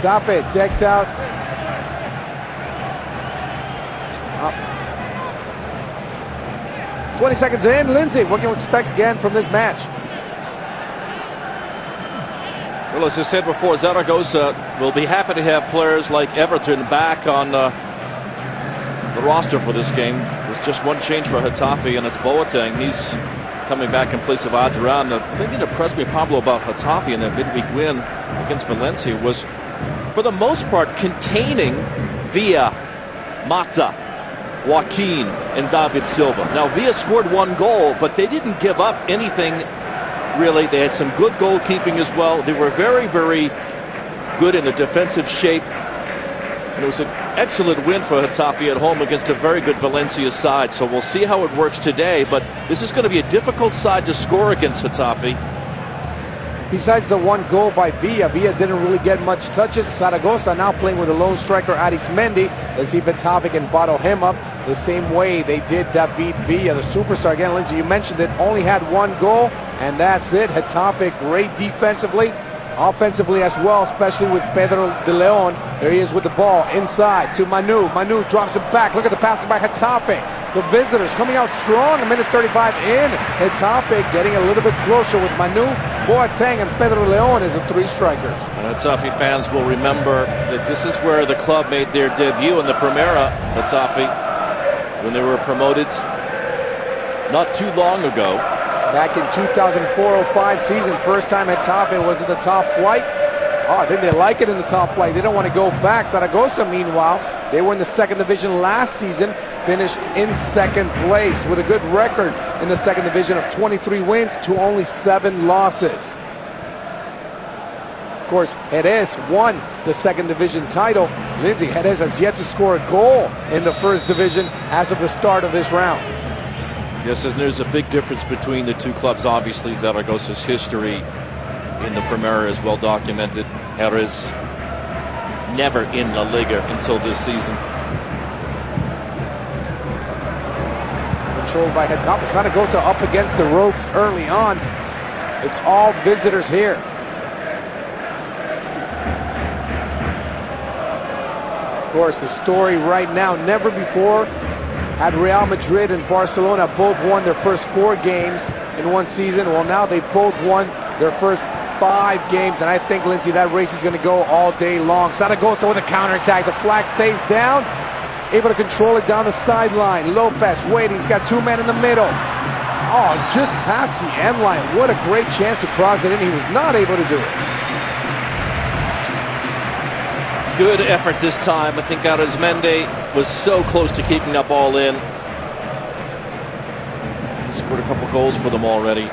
Getafe decked out. 20 seconds in. Lindsay, what can you expect again from this match? Well, as I said before, Zaragoza will be happy to have players like Everton back on the roster for this game. There's just one change for Getafe, and it's Boateng. He's coming back in place of Adrian. The thing that impressed me, Pablo, about Getafe in that midweek win against Valencia was, for the most part, containing Villa, Mata, Joaquin, and David Silva. Now, Villa scored one goal, but they didn't give up anything, really. They had some good goalkeeping as well. They were very, very good in the defensive shape. And it was an excellent win for Getafe at home against a very good Valencia side. So we'll see how it works today. But this is going to be a difficult side to score against Getafe. Besides the one goal by Villa, Villa didn't really get much touches. Zaragoza now playing with the lone striker Arismendi. Let's see if Getafe can bottle him up the same way they did David Villa, the superstar. Again, Lindsay, you mentioned it, only had one goal, and that's it. Getafe great defensively, offensively as well, especially with Pedro de Leon. There he is with the ball inside to Manu. Manu drops it back. Look at the passing by Getafe. The visitors coming out strong. A minute 35 in. Getafe getting a little bit closer with Manu, Boateng, and Pedro de Leon as the three strikers. Getafe fans will remember that this is where the club made their debut in the Primera, Getafe, when they were promoted not too long ago. Back in 2004-05 season, first time Getafe was in the top flight. Oh, then they like it in the top flight. They don't want to go back. Zaragoza, meanwhile, they were in the second division last season, finished in second place with a good record in the second division of 23 wins to only 7 losses. Of course, Jerez won the second division title. Lindsay, Jerez has yet to score a goal in the first division as of the start of this round. Yes, and there's a big difference between the two clubs. Obviously, Zaragoza's history in the Primera is well documented. Jerez never in La Liga until this season. Controlled by Getafe. Zaragoza up against the ropes early on. It's all visitors here. Of course, the story right now, never before had Real Madrid and Barcelona both won their first 4 games in one season. Well, now they both won their first 5 games, and I think, Lindsay, that race is going to go all day long. Zaragoza with a counterattack. The flag stays down, able to control it down the sideline. Lopez waiting. He's got 2 men in the middle. Oh, just past the end line. What a great chance to cross it in. He was not able to do it. Good effort this time. I think Arismendi was so close to keeping that ball in. He scored a couple goals for them already.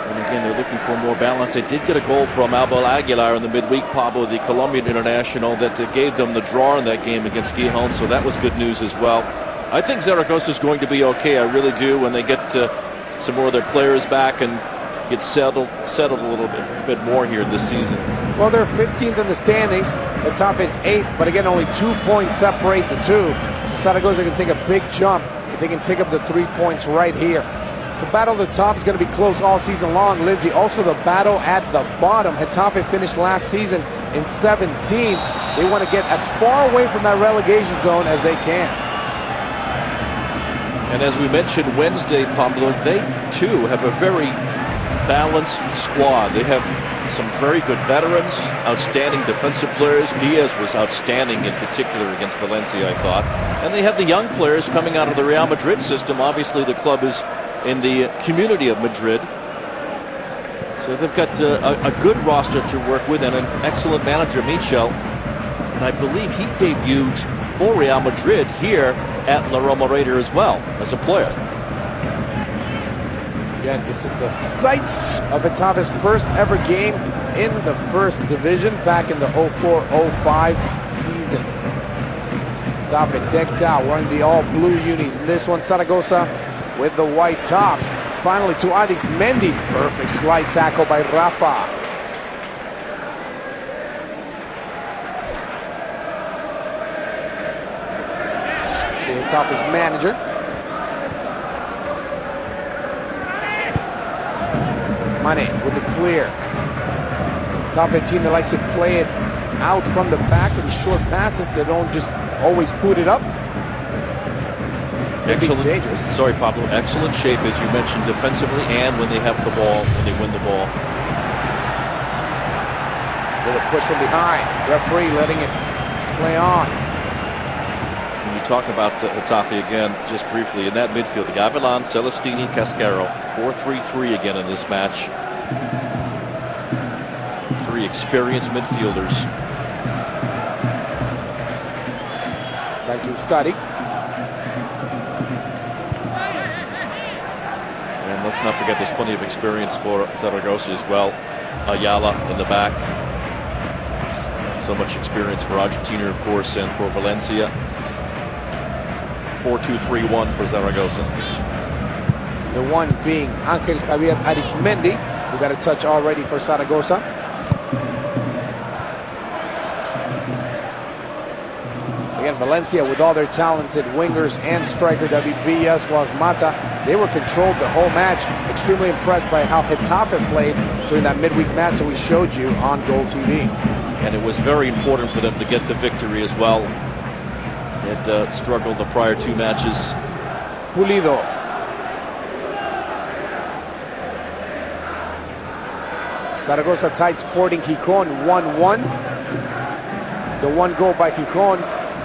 And again, they're looking for more balance. They did get a goal from Abel Aguilar in the midweek, Pablo, the Colombian international, that gave them the draw in that game against Gijon. So that was good news as well. I think Zaragoza is going to be okay. I really do, when they get some more of their players back and get settled a little bit more here this season. Well, they're 15th in the standings. The top is 8th, but again, only 2 points separate the two. So Zaragoza can take a big jump if they can pick up the 3 points right here. The battle at the top is going to be close all season long, Lindsay. Also, the battle at the bottom. Getafe finished last season in 17th. They want to get as far away from that relegation zone as they can. And as we mentioned Wednesday, Pablo, they too have a very balanced squad. They have some very good veterans, outstanding defensive players. Diaz was outstanding in particular against Valencia, I thought. And they have the young players coming out of the Real Madrid system. Obviously, the club is in the community of Madrid. So they've got a good roster to work with, and an excellent manager, Michel. And I believe he debuted for Real Madrid here at La Romareda as well as a player. Again, this is the site of Getafe's first ever game in the first division back in the 04-05 season. Getafe decked out, wearing the all-blue unis. This one, Zaragoza with the white tops. Finally to Arismendi. Perfect slide tackle by Rafa. Getafe's manager. Mane with the clear. Getafe team that likes to play it out from the back with short passes. They don't just always put it up. Excellent. Dangerous. Sorry, Pablo. Excellent shape, as you mentioned, defensively and when they have the ball, when they win the ball. Little push from behind. Referee letting it play on. When you talk about Getafe again, just briefly, in that midfield, Gavilan, Celestini, Cascaro, 4-3-3 again in this match. Three experienced midfielders. Back to Study. And let's not forget there's plenty of experience for Zaragoza as well. Ayala in the back. So much experience for Argentina, of course, and for Valencia. 4-2-3-1 for Zaragoza. The one being Ángel Javier Arismendi, who got a touch already for Zaragoza. Again, Valencia with all their talented wingers and striker David Villa as well as Mata. They were controlled the whole match. Extremely impressed by how Getafe played during that midweek match that we showed you on Goal TV. And it was very important for them to get the victory as well. It struggled the prior two matches. Pulido. Zaragoza tied Sporting Gijón 1-1. The one goal by Gijón,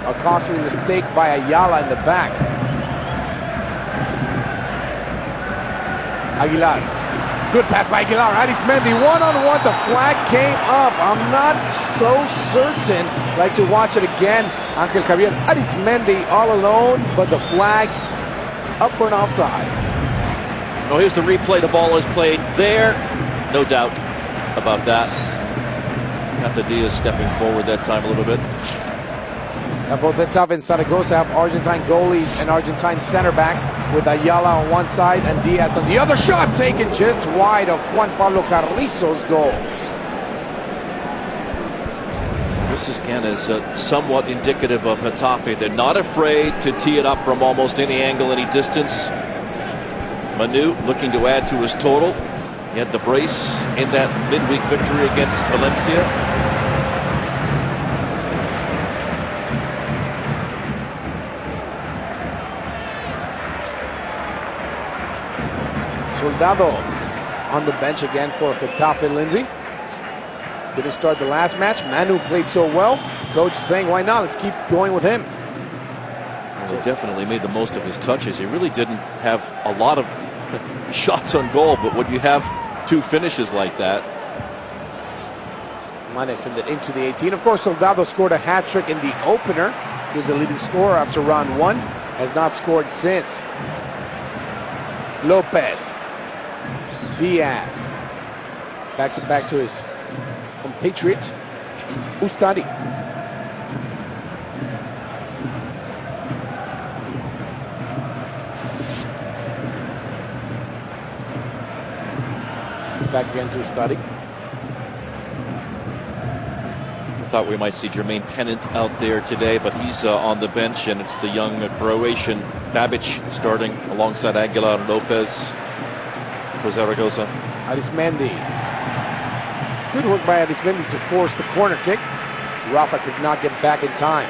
a costly mistake by Ayala in the back. Aguilar. Good pass by Aguilar. Arismendi one-on-one. The flag came up. I'm not so certain. Like to watch it again. Ángel Javier Arismendi all alone, but the flag up for an offside. Oh, here's the replay. The ball is played there. No doubt about that. Got the Diaz stepping forward that time a little bit. Now both Getafe and Zaragoza have Argentine goalies and Argentine center backs, with Ayala on one side and Diaz on the other. Shot taken just wide of Juan Pablo Carrizo's goal. This again is somewhat indicative of Getafe. They're not afraid to tee it up from almost any angle, any distance. Manu looking to add to his total. He had the brace in that midweek victory against Valencia. Soldado on the bench again for Getafe. Lindsay didn't start the last match. Manu played so well. Coach saying, why not? Let's keep going with him. He definitely made the most of his touches. He really didn't have a lot of shots on goal, but when you have two finishes like that. Manes into the 18. Of course, Soldado scored a hat-trick in the opener. He was the leading scorer after round one. Has not scored since. Lopez. Diaz. Backs it back to his compatriots. Ustadi. Back again to Ustadi. I thought we might see Jermaine Pennant out there today, but he's on the bench, and it's the young Croatian Babic starting alongside Aguilar and Lopez for Zaragoza. Arismendi. Good work by Arismendi to force the corner kick. Rafa could not get back in time.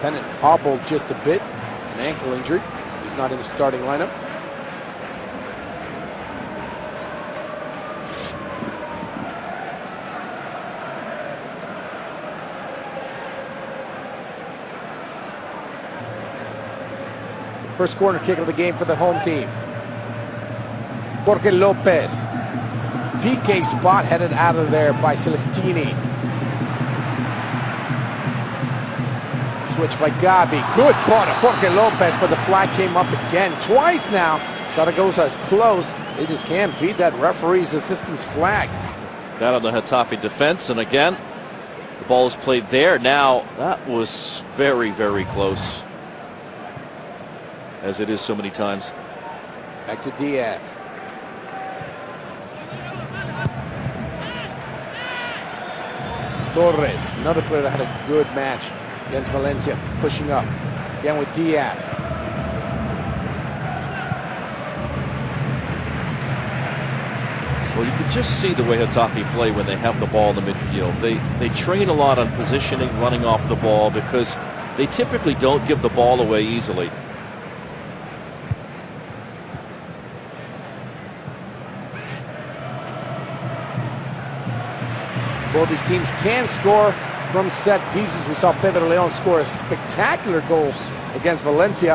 Pennant hobbled just a bit. An ankle injury. He's not in the starting lineup. First corner kick of the game for the home team. Jorge Lopez. PK spot headed out of there by Celestini. Switch by Gabi. Good ball to Jorge Lopez, but the flag came up again. Twice now. Zaragoza is close. They just can't beat that referee's assistance flag. That on the Getafe defense, and again, the ball is played there. Now, that was very, very close, as it is so many times. Back to Diaz. Torres, another player that had a good match against Valencia, pushing up. Again with Diaz. Well, you can just see the way Getafe play when they have the ball in the midfield. They train a lot on positioning, running off the ball, because they typically don't give the ball away easily. Both these teams can score from set pieces. We saw Pedro León score a spectacular goal against Valencia,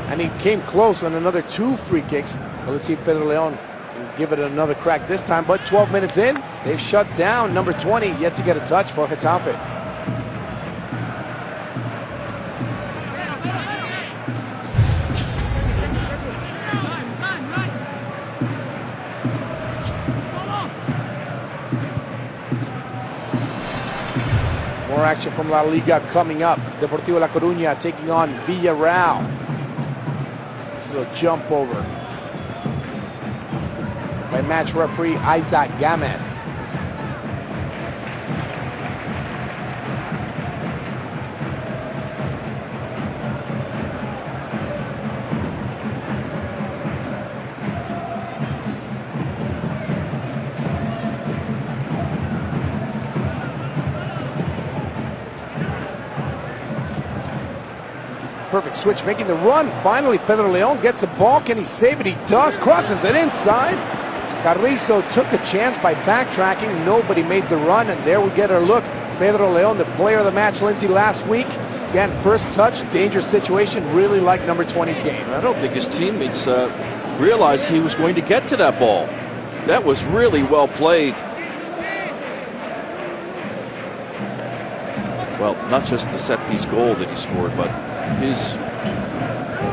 and he came close on another 2 free kicks. Well, let's see if Pedro León can give it another crack this time. But 12 minutes in, they've shut down number 20, yet to get a touch for Getafe. More action from La Liga coming up. Deportivo La Coruña taking on Villarreal. This little jump over by match referee Isaac Gámez. Perfect switch, making the run. Finally, Pedro León gets a ball. Can he save it? He does. Crosses it inside. Carrizo took a chance by backtracking. Nobody made the run, and there we get our look. Pedro León, the player of the match, Lindsay, last week. Again, first touch, dangerous situation. Really like number 20's game. I don't think his teammates realized he was going to get to that ball. That was really well played. Well, not just the set-piece goal that he scored, but his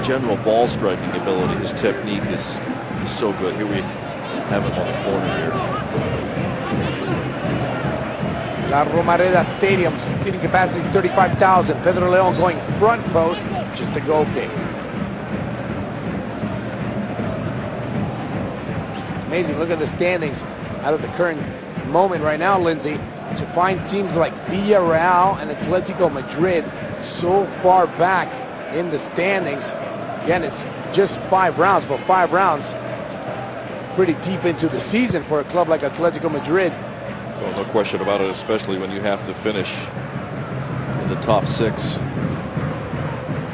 general ball striking ability, his technique is so good. Here we have him on the corner here. La Romareda Stadium, seating capacity 35,000. Pedro León going front post, just a goal kick. It's amazing, look at the standings out of the current moment right now, Lindsay, to find teams like Villarreal and Atletico Madrid so far back in the standings. Again, it's just 5 rounds, but 5 rounds pretty deep into the season for a club like Atletico Madrid. Well, no question about it, especially when you have to finish in the top 6.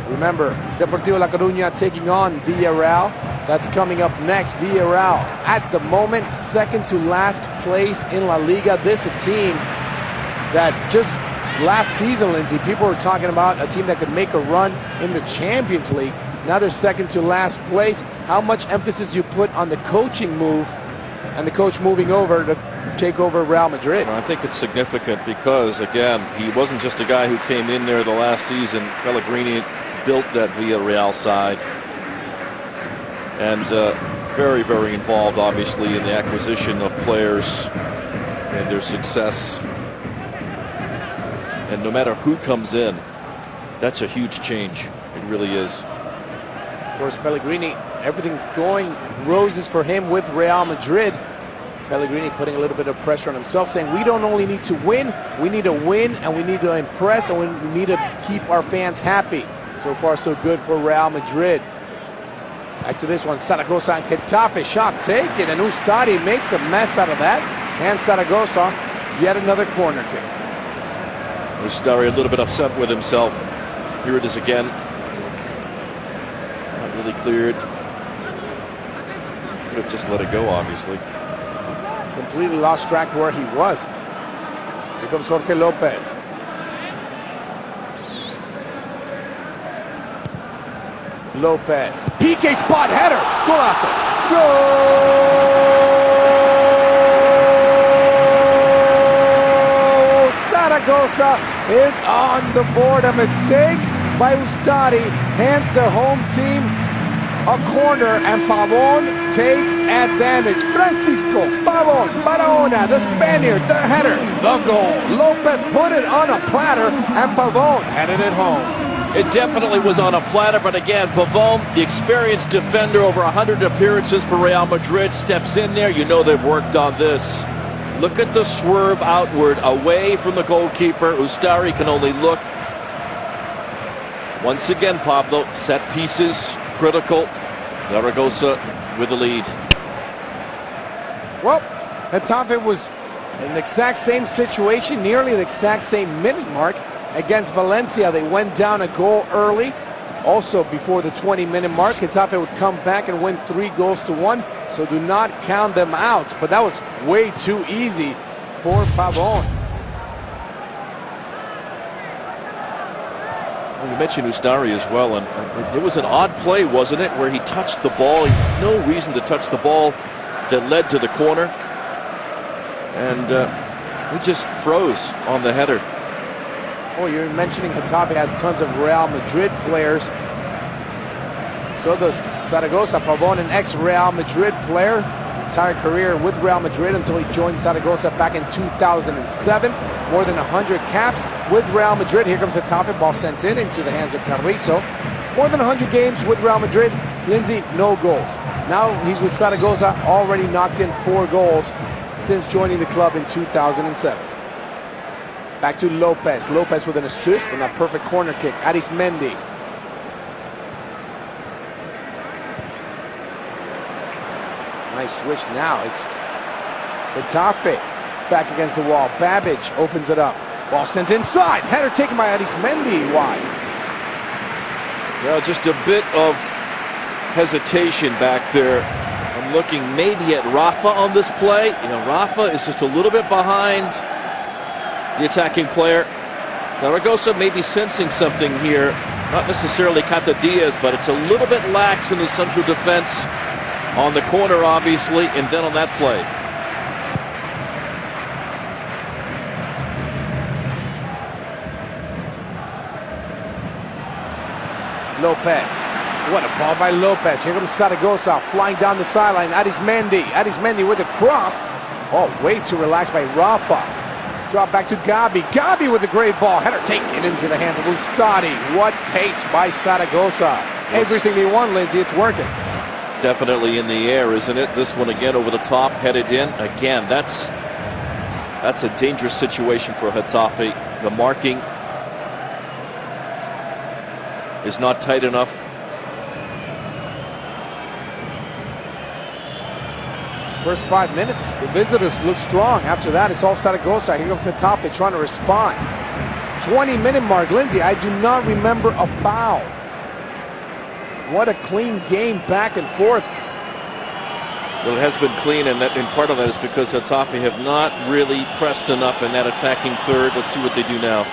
Remember, Deportivo La Coruña taking on Villarreal. That's coming up next. Villarreal, at the moment, second to last place in La Liga. This is a team that just last season, Lindsay, people were talking about a team that could make a run in the Champions League. Now they're second to last place. How much emphasis you put on the coaching move and the coach moving over to take over Real Madrid? I think it's significant because, again, he wasn't just a guy who came in there the last season. Pellegrini built that Villarreal side. And very, very involved, obviously, in the acquisition of players and their success. And no matter who comes in, that's a huge change. It really is. Of course, Pellegrini, everything going roses for him with Real Madrid. Pellegrini putting a little bit of pressure on himself, saying we don't only need to win, we need to win and we need to impress and we need to keep our fans happy. So far, so good for Real Madrid. Back to this one, Zaragoza and Getafe, shot taken, and Ustari makes a mess out of that. And Zaragoza, yet another corner kick. Ustari a little bit upset with himself. Here it is again. Not really cleared. Could have just let it go, obviously. Completely lost track where he was. Here comes Jorge Lopez. Lopez, PK spot header, golazo, goal! Zaragoza is on the board. A mistake by Ustari hands the home team a corner, and Pavón takes advantage. Francisco Pavón, Barahona, the Spaniard, the header, the goal. Lopez put it on a platter, and Pavón headed it home. It definitely was on a platter, but again, Pavón, the experienced defender, over 100 appearances for Real Madrid, steps in there. You know they've worked on this. Look at the swerve outward, away from the goalkeeper. Ustari can only look. Once again, Pablo, set pieces, critical. Zaragoza with the lead. Well, Getafe was in the exact same situation, nearly the exact same minute mark against Valencia. They went down a goal early. Also, before the 20-minute mark, Getafe would come back and win 3-1, so do not count them out. But that was way too easy for Pavon. Well, you mentioned Ustari as well, and it was an odd play, wasn't it, where he touched the ball. He had no reason to touch the ball that led to the corner, and he just froze on the header. Oh, you're mentioning Getafe has tons of Real Madrid players. So does Zaragoza. Pavon, an ex-Real Madrid player. Entire career with Real Madrid until he joined Zaragoza back in 2007. More than 100 caps with Real Madrid. Here comes Getafe, ball sent into the hands of Carrizo. More than 100 games with Real Madrid. Lindsay, no goals. Now he's with Zaragoza, already knocked in 4 goals since joining the club in 2007. Back to Lopez. Lopez with an assist and a perfect corner kick. Arismendi. Nice switch now. It's Getafe back against the wall. Babbage opens it up. Ball sent inside. Header taken by Arismendi. Wide. Well, just a bit of hesitation back there. I'm looking maybe at Rafa on this play. You know, Rafa is just a little bit behind the attacking player. Zaragoza may be sensing something here. Not necessarily Cata Diaz, but it's a little bit lax in the central defense on the corner, obviously, and then on that play. Lopez. What a ball by Lopez. Here comes Zaragoza flying down the sideline. Arismendi with a cross. Oh, way too relaxed by Rafa. Drop back to Gabi. Gabi with a great ball. Header taken into the hands of Ustari. What pace by Zaragoza. Everything they want, Lindsay. It's working. Definitely in the air, isn't it? This one again over the top, headed in. Again, that's a dangerous situation for Getafe. The marking is not tight enough. First 5 minutes, the visitors look strong. After that, it's all Zaragoza. Here comes Getafe trying to respond. 20-minute mark, Lindsay. I do not remember a foul. What a clean game back and forth. Well, it has been clean, and part of that is because Getafe have not really pressed enough in that attacking third. Let's see what they do now.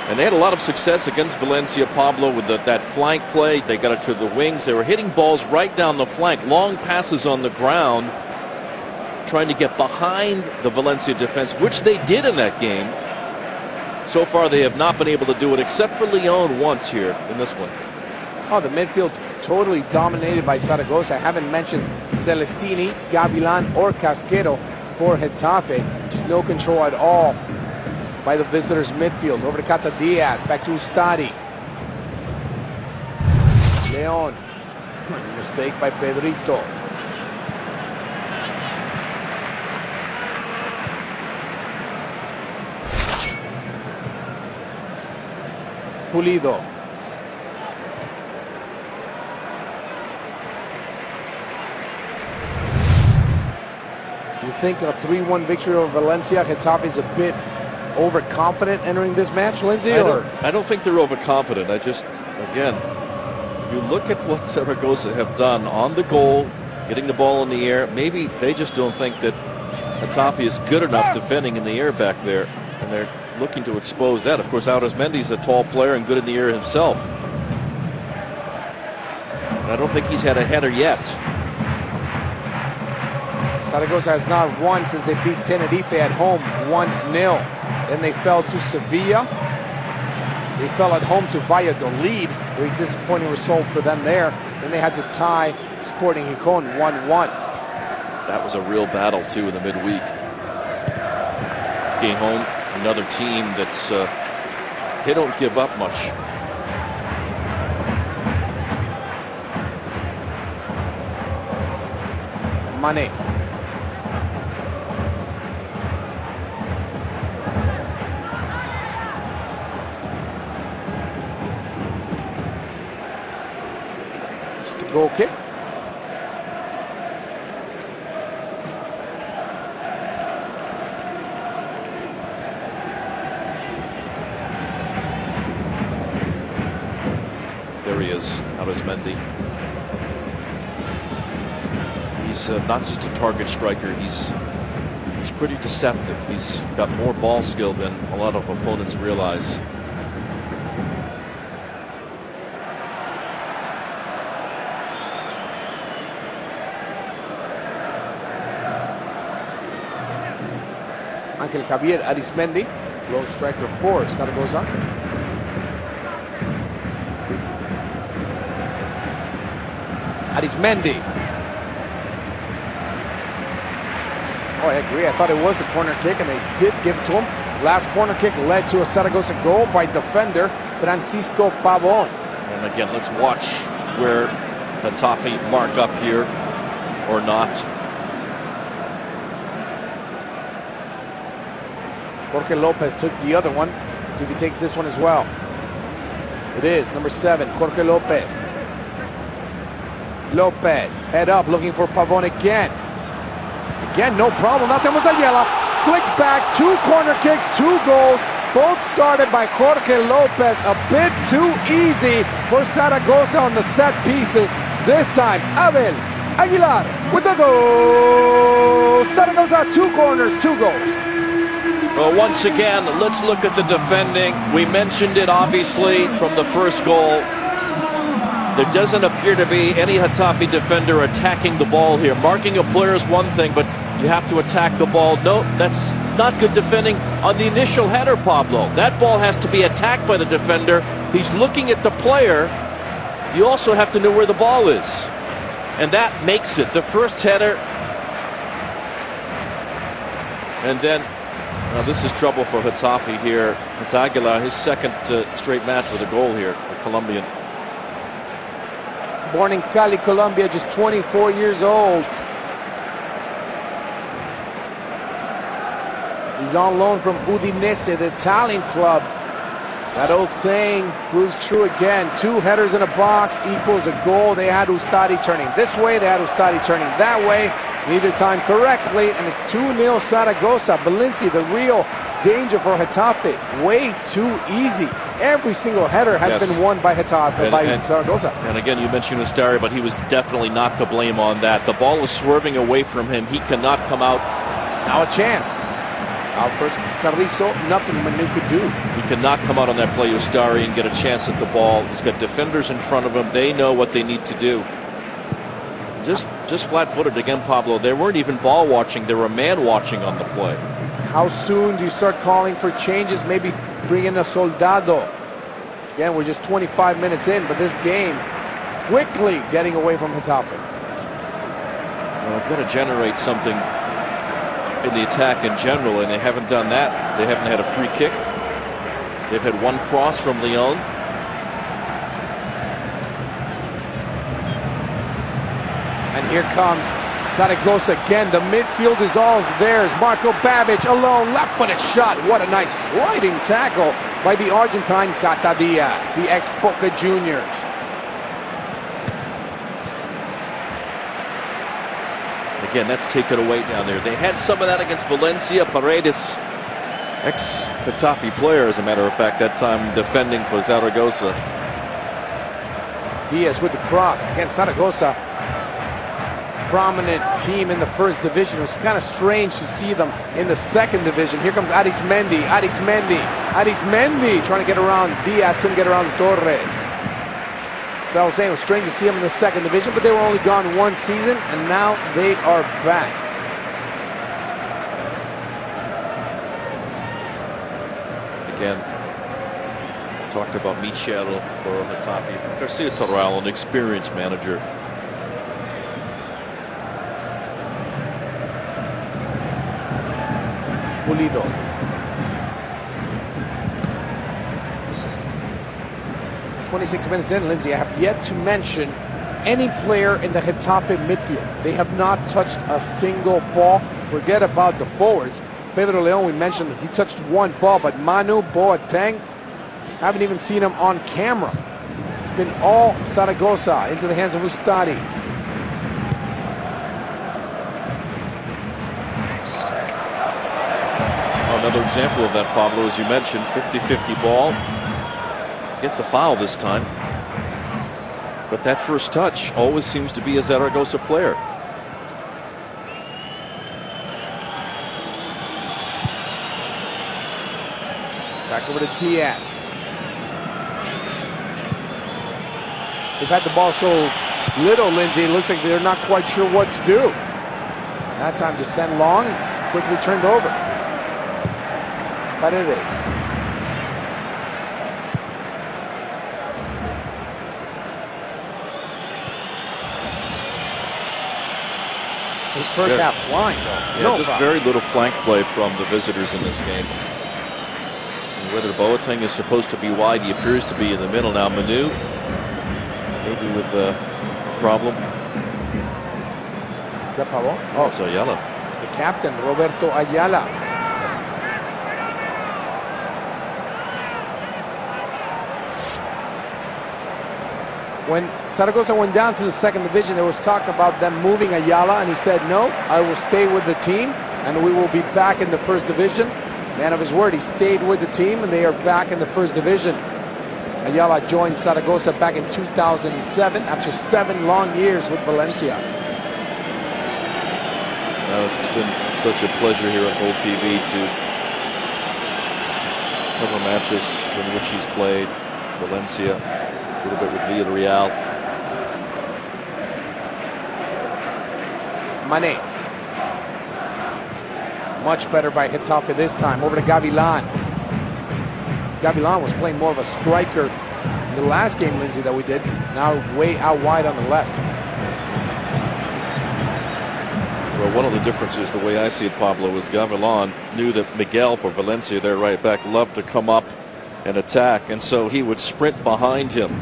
And they had a lot of success against Valencia, Pablo, with that flank play. They got it to the wings. They were hitting balls right down the flank, long passes on the ground, trying to get behind the Valencia defense, which they did in that game. So far, they have not been able to do it, except for Leon once here in this one. Oh, the midfield totally dominated by Zaragoza. I haven't mentioned Celestini, Gavilan, or Casquero for Getafe. Just no control at all by the visitors' midfield. Over to Cata Diaz, back to Ustari. Leon. Mistake by Pedrito. Pulido. You think a 3-1 victory over Valencia, Getafe is a bit overconfident entering this match, Lindsay? I don't think they're overconfident. Again, you look at what Zaragoza have done on the goal, getting the ball in the air. Maybe they just don't think that Getafe is good enough defending in the air back there, and they're looking to expose that. Of course, Arismendi's a tall player and good in the air himself. And I don't think he's had a header yet. Zaragoza has not won since they beat Tenerife at home 1-0. Then they fell to Sevilla. They fell at home to Valladolid. Very disappointing result for them there. Then they had to tie Sporting Gijón 1-1. That was a real battle, too, in the midweek. Gijón, another team that's, they don't give up much. Mane. Goal kick. Arismendi. He's not just a target striker. He's pretty deceptive. He's got more ball skill than a lot of opponents realize. Ángel Javier Arismendi, low striker for Zaragoza. Arismendi. Oh, I agree. I thought it was a corner kick, and they did give it to him. Last corner kick led to a Zaragoza goal by defender Francisco Pavón. And again, let's watch where Getafe mark up here or not. Jorge Lopez took the other one. See if he takes this one as well. It is number 7, Jorge Lopez. Lopez, head up, looking for Pavón again. Again, no problem. Now tenemos a Ayala. Flick back, 2 corner kicks, 2 goals. Both started by Jorge Lopez. A bit too easy for Zaragoza on the set pieces. This time, Abel Aguilar with the goal. Zaragoza, 2 corners, 2 goals. Well, once again, let's look at the defending. We mentioned it, obviously, from the first goal. There doesn't appear to be any Getafe defender attacking the ball here. Marking a player is one thing, but you have to attack the ball. No, that's not good defending on the initial header, Pablo. That ball has to be attacked by the defender. He's looking at the player. You also have to know where the ball is. And that makes it. The first header. And then, this is trouble for Getafe here. It's Aguilar, his second straight match with a goal here, a Colombian. Born in Cali, Colombia, just 24 years old. He's on loan from Udinese, the Italian club. That old saying proves true again. 2 headers in a box equals a goal. They had Ustari turning this way, they had Ustari turning that way. Neither time correctly, and it's 2-0 Zaragoza. Balinci, the real danger for Getafe. Way too easy. Every single header has been won by Getafe, by Zaragoza. And again, you mentioned Ustari, but he was definitely not to blame on that. The ball is swerving away from him. He cannot come out. Now a chance. Out first, Carrizo, nothing Manu could do. He cannot come out on that play, Ustari, and get a chance at the ball. He's got defenders in front of him. They know what they need to do. Just flat-footed again, Pablo. They weren't even ball watching. They were man watching on the play. How soon do you start calling for changes? Maybe bring in a Soldado. Again, we're just 25 minutes in, but this game quickly getting away from Getafe. Well, they've got to generate something in the attack in general, and they haven't done that. They haven't had a free kick. They've had 1 cross from Leon. And here comes Zaragoza again. The midfield is all theirs. Marco Babic alone, left-footed shot. What a nice sliding tackle by the Argentine Cata Diaz, the ex-Boca Juniors. Again, that's taken away down there. They had some of that against Valencia. Paredes, ex-Getafe player, as a matter of fact, that time defending for Zaragoza. Diaz with the cross against Zaragoza. Prominent team in the first division. It was kind of strange to see them in the second division. Here comes Arismendi. Arismendi trying to get around Diaz, couldn't get around Torres. So I was saying it was strange to see them in the second division, but they were only gone 1 season, and now they are back. Again, talked about Michel for Getafe. Garcia Torral, an experienced manager. Pulido. "26 minutes in, Lindsay, I have yet to mention any player in the Getafe midfield. They have not touched a single ball. Forget about the forwards. Pedro Leon, we mentioned, he touched 1 ball, but Manu Boateng, haven't even seen him on camera. It's been all Zaragoza into the hands of Ustari. Another example of that, Pablo, as you mentioned, 50-50 ball. Get the foul this time. But that first touch always seems to be a Zaragoza player. Back over to Diaz. They've had the ball so little, Lindsay, it looks like they're not quite sure what to do. That time to send long, quickly turned over. But it is. His first half flying, though. Yeah, just very little flank play from the visitors in this game. And whether Boateng is supposed to be wide, he appears to be in the middle now. Manu, maybe with a problem. Is that Pavon? Oh, it's Ayala. The captain, Roberto Ayala. When Zaragoza went down to the second division, there was talk about them moving Ayala, and he said, no, I will stay with the team, and we will be back in the first division. Man of his word, he stayed with the team, and they are back in the first division. Ayala joined Zaragoza back in 2007 after 7 long years with Valencia. It's been such a pleasure here on Goal TV to cover matches in which he's played. Valencia, a little bit with Villarreal. Mane. Much better by Getafe this time. Over to Gavilan. Gavilan was playing more of a striker in the last game, Lindsay, that we did. Now way out wide on the left. Well, one of the differences, the way I see it, Pablo, is Gavilan knew that Miguel for Valencia, their right back, loved to come up and attack, and so he would sprint behind him.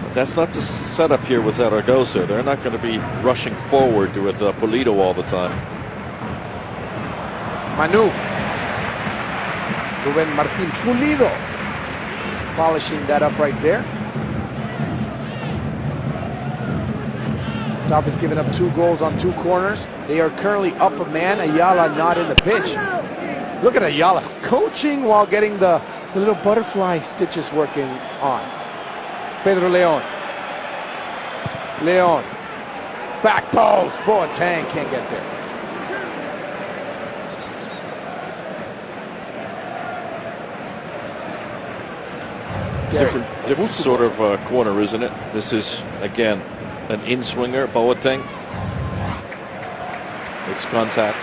But that's not the setup here with Zaragoza. They're not going to be rushing forward with Partido all the time. Manu. Ruben Martin Pulido polishing that up right there. Top is giving up 2 goals on 2 corners. They are currently up a man. Ayala not in the pitch. Look at Ayala coaching while getting the little butterfly stitches working on. Pedro Leon. Leon. Back post. Boateng can't get there. Different sort of corner, isn't it? This is, again, an in-swinger. Boateng. It's contact.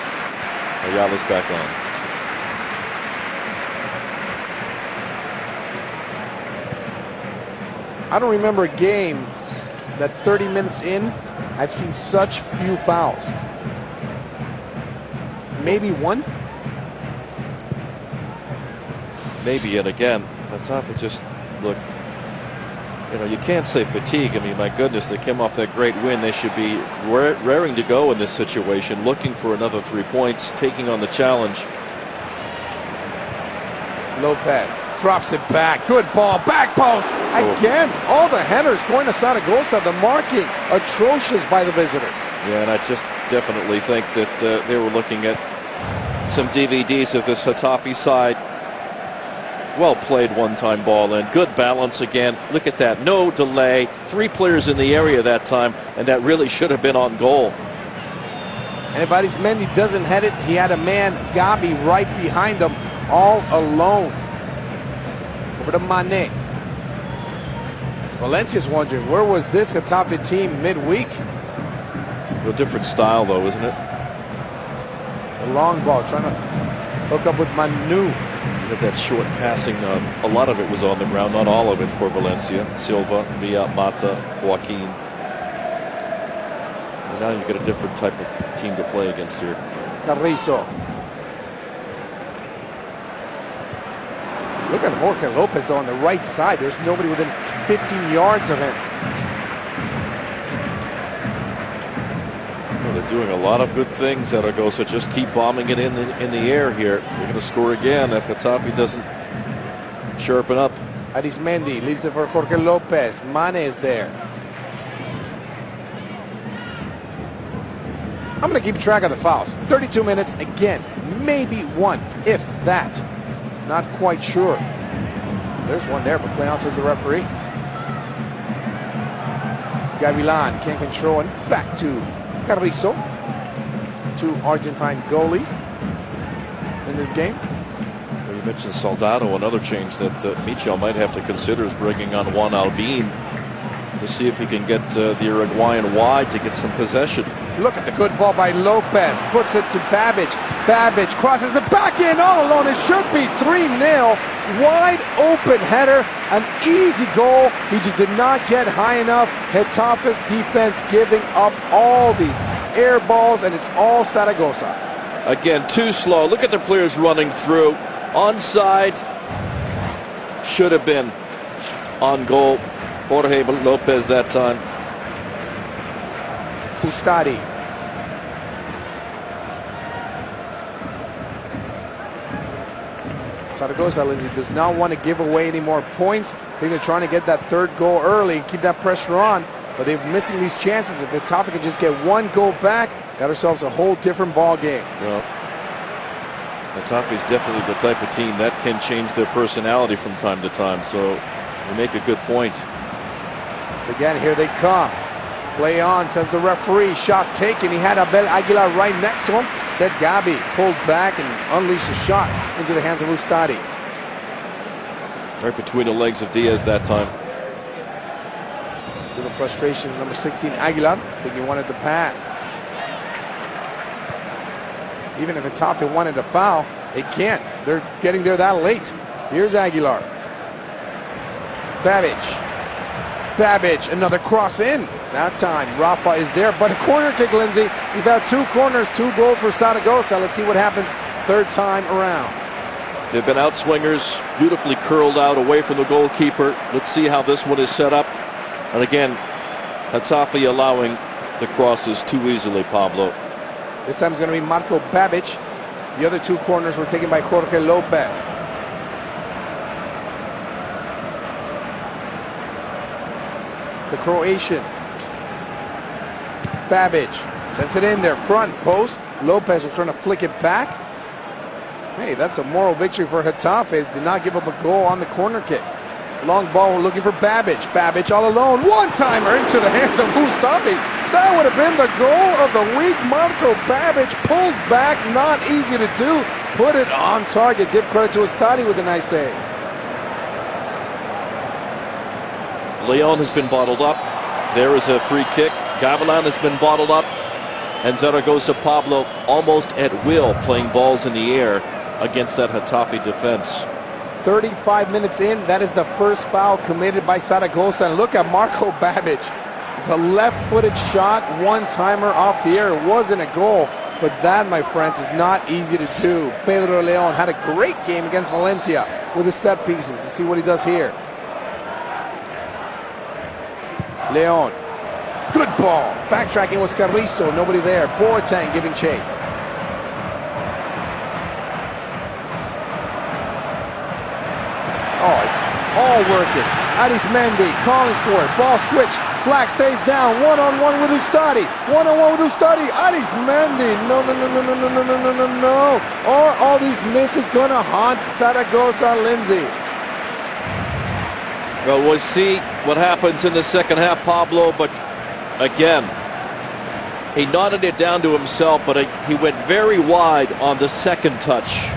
Ayala's back on. I don't remember a game that 30 minutes in, I've seen such few fouls. Maybe one? Maybe, and again, that's not for just, look, you know, you can't say fatigue. I mean, my goodness, they came off that great win. They should be raring to go in this situation, looking for another 3 points, taking on the challenge. Lopez drops it back. Good ball. Back post. Again, all the headers going to Zaragoza. The marking atrocious by the visitors. Yeah, and I just definitely think that they were looking at some DVDs of this Getafe side. Well played one-time ball in. Good balance again. Look at that. No delay. 3 players in the area that time, and that really should have been on goal. And if Arismendi doesn't head it, he had a man, Gabi, right behind him, all alone. Over to Mane. Valencia's wondering, where was this Getafe team midweek? A different style, though, isn't it? The long ball, trying to hook up with Manu. Look at that short passing. A lot of it was on the ground, not all of it for Valencia. Silva, Villa, Mata, Joaquin. And now you get a different type of team to play against here. Carrizo. Look at Jorge Lopez, though, on the right side. There's nobody within 15 yards of him. Well, they're doing a lot of good things, Zaragoza. Just keep bombing it in the air here. They're going to score again if Getafe doesn't sharpen up. Arismendi leaves it for Jorge Lopez. Mane is there. I'm going to keep track of the fouls. 32 minutes again. Maybe one, if that. Not quite sure. There's one there, but play on, says the referee. Gavilan can't control it. Back to Carrizo. Two Argentine goalies in this game. Well, you mentioned Soldado. Another change that Michel might have to consider is bringing on Juan Albin to see if he can get the Uruguayan wide to get some possession. Look at the good ball by Lopez. Puts it to Babic. Babic crosses it back in all alone. It should be 3-0. Wide open header. An easy goal. He just did not get high enough. Getafe's defense giving up all these air balls, and it's all Zaragoza. Again, too slow. Look at the players running through. Onside. Should have been on goal. Jorge Lopez that time. Ustadi. Zaragoza, Lindsay, does not want to give away any more points. I think they're trying to get that third goal early and keep that pressure on, but they're missing these chances. If Getafe can just get one goal back, got ourselves a whole different ball game. Well, Getafe is definitely the type of team that can change their personality from time to time, so you make a good point. Again, here they come. Play on, says the referee. Shot taken. He had Abel Aguilar right next to him. Instead, Gabi pulled back and unleashed a shot into the hands of Ustadi. Right between the legs of Diaz that time. A little frustration. Number 16, Aguilar. I think he wanted to pass. Even if Getafe wanted a foul, they can't. They're getting there that late. Here's Aguilar. Babic, another cross in. That time, Rafa is there, but a corner kick, Lindsay. We've had 2 corners, 2 goals for Zaragoza. Let's see what happens third time around. They've been out swingers, beautifully curled out away from the goalkeeper. Let's see how this one is set up. And again, Getafe allowing the crosses too easily, Pablo. This time it's going to be Marco Babic. The other 2 corners were taken by Jorge Lopez. The Croatian. Babic sends it in there, front post. Lopez was trying to flick it back. Hey, that's a moral victory for Getafe. Did not give up a goal on the corner kick. Long ball, we're looking for Babic. Babic all alone. One-timer into the hands of Ustadi. That would have been the goal of the week. Marco Babic pulled back. Not easy to do. Put it on target. Give credit to Ustadi with a nice save. Leon has been bottled up. There is a free kick. Gavilan has been bottled up. And Zaragoza, Pablo, almost at will, playing balls in the air against that Getafe defense. 35 minutes in, that is the first foul committed by Zaragoza. And look at Marco Babic. The left-footed shot, one-timer off the air. It wasn't a goal, but that, my friends, is not easy to do. Pedro Leon had a great game against Valencia with his set pieces. Let's see what he does here. Leon, good ball. Backtracking was Carrizo, nobody there. Boateng giving chase. Oh, it's all working. Arismendi calling for it. Ball switch. Flag stays down. One-on-one with Ustadi. One-on-one with Ustadi. Arismendi. No. Are all these misses going to haunt Zaragoza, Lindsay? Well, we'll see what happens in the second half, Pablo. But again, he knotted it down to himself, but he went very wide on the second touch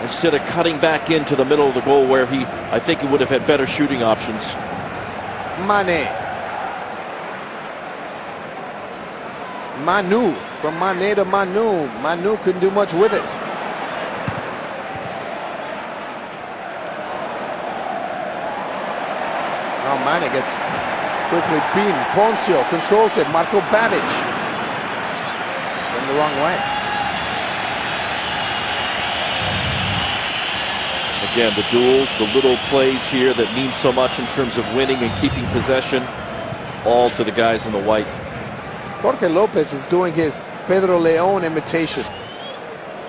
instead of cutting back into the middle of the goal where I think he would have had better shooting options. Manu, from Mane to Manu. Manu couldn't do much with it. Now Mane gets quickly beaten. Poncio controls it. Marco Babic. From the wrong way. Again, the duels, the little plays here that mean so much in terms of winning and keeping possession, all to the guys in the white. Jorge Lopez is doing his Pedro Leon imitation.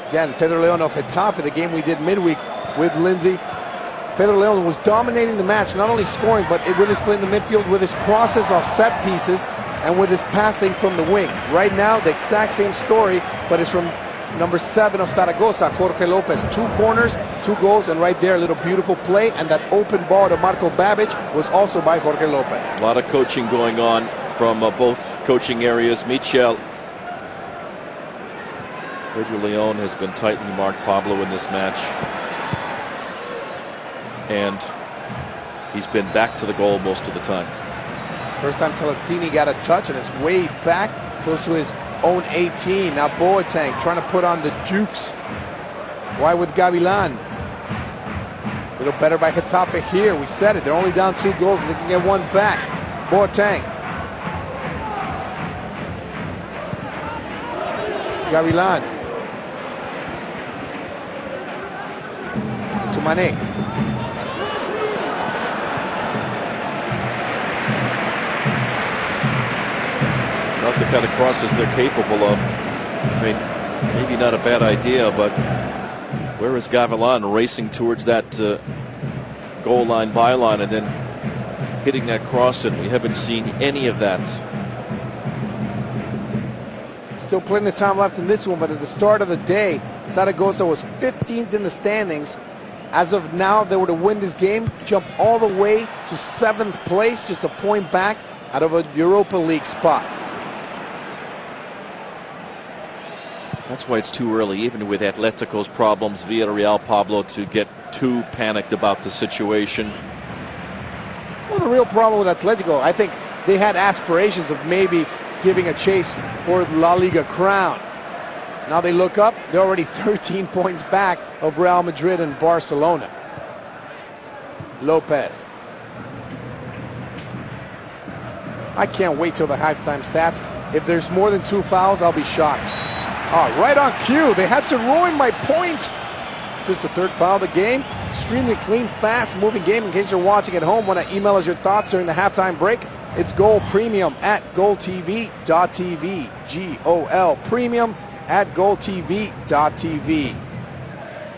Again, Pedro Leon of Getafe, the game we did midweek with Lindsay. Pedro Leon was dominating the match, not only scoring, but with his play in the midfield, with his crosses off set pieces, and with his passing from the wing. Right now, the exact same story, but it's from number 7 of Zaragoza, Jorge Lopez. 2 corners, 2 goals, and right there, a little beautiful play. And that open ball to Marco Babic was also by Jorge Lopez. A lot of coaching going on from both coaching areas. Pedro Leon has been tightly marked Pablo in this match, and he's been back to the goal most of the time. First time Celestini got a touch, and it's way back, close to his own 18. Now Boateng trying to put on the jukes. Why with Gavilan? A little better by Getafe here. We said it. They're only down 2 goals, and they can get one back. Boateng. Gavilan. To Mane. Not the kind of crosses they're capable of. I mean, maybe not a bad idea, but where is Gavilan racing towards that goal line, byline, and then hitting that cross, and we haven't seen any of that. Still plenty of time left in this one, but at the start of the day, Zaragoza was 15th in the standings. As of now, if they were to win this game, jump all the way to 7th place, just a point back out of a Europa League spot. That's why it's too early, even with Atletico's problems, Villarreal, Pablo, to get too panicked about the situation. Well, the real problem with Atletico, I think they had aspirations of maybe giving a chase for the La Liga crown. Now they look up, they're already 13 points back of Real Madrid and Barcelona. Lopez. I can't wait till the halftime stats. If there's more than 2 fouls, I'll be shocked. Oh, right on cue. They had to ruin my point. Just the 3rd foul of the game. Extremely clean, fast-moving game. In case you're watching at home, want to email us your thoughts during the halftime break. It's Goal Premium at goaltv.tv. GOL Premium at goaltv.tv.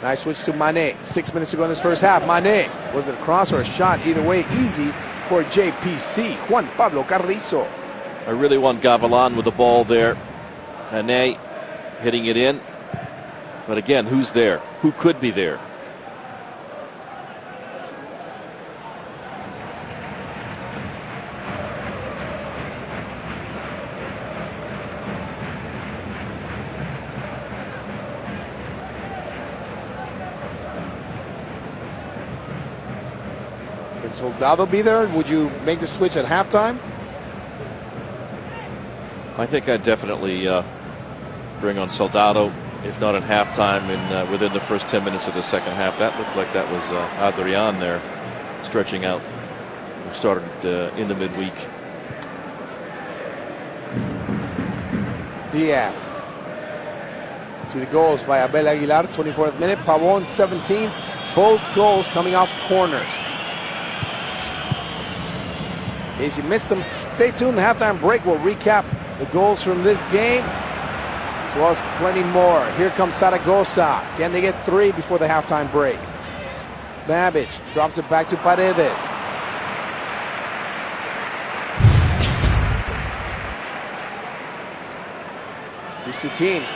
Nice switch to Mane. 6 minutes to go in this first half. Mane. Was it a cross or a shot? Either way, easy for JPC. Juan Pablo Carrizo. I really want Gavilan with the ball there. Mane hitting it in. But again, who's there? Who could be there? Would Soldado be there? Would you make the switch at halftime? I think I'd definitely bring on Soldado, if not at halftime, within the first 10 minutes of the second half. That looked like that was Adrian there, stretching out. We started in the midweek. Diaz. See the goals by Abel Aguilar, 24th minute. Pavon, 17th. Both goals coming off corners. In case you missed them, stay tuned. The halftime break will recap the goals from this game, as well as plenty more. Here comes Zaragoza. Can they get 3 before the halftime break? Babic drops it back to Paredes. These two teams,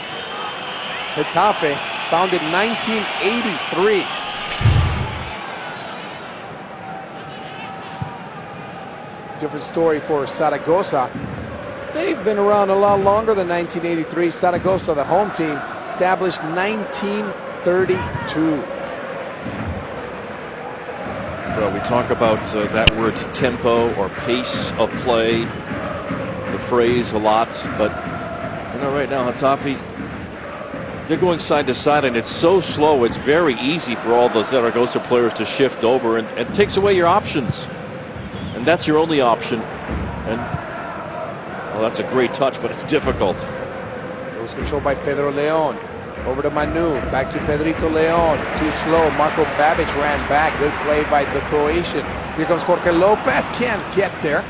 Getafe, founded 1983. Different story for Zaragoza. They've been around a lot longer than 1983. Zaragoza, the home team, established 1932. Well, we talk about that word tempo or pace of play, the phrase a lot, but you know, right now Getafe, they're going side to side, and it's so slow. It's very easy for all the Zaragoza players to shift over, and it takes away your options. And that's your only option. And well, that's a great touch, but it's difficult. It was controlled by Pedro Leon. Over to Manu. Back to Pedrito Leon. Too slow. Marco Babic ran back. Good play by the Croatian. Here comes Jorge Lopez. Can't get there.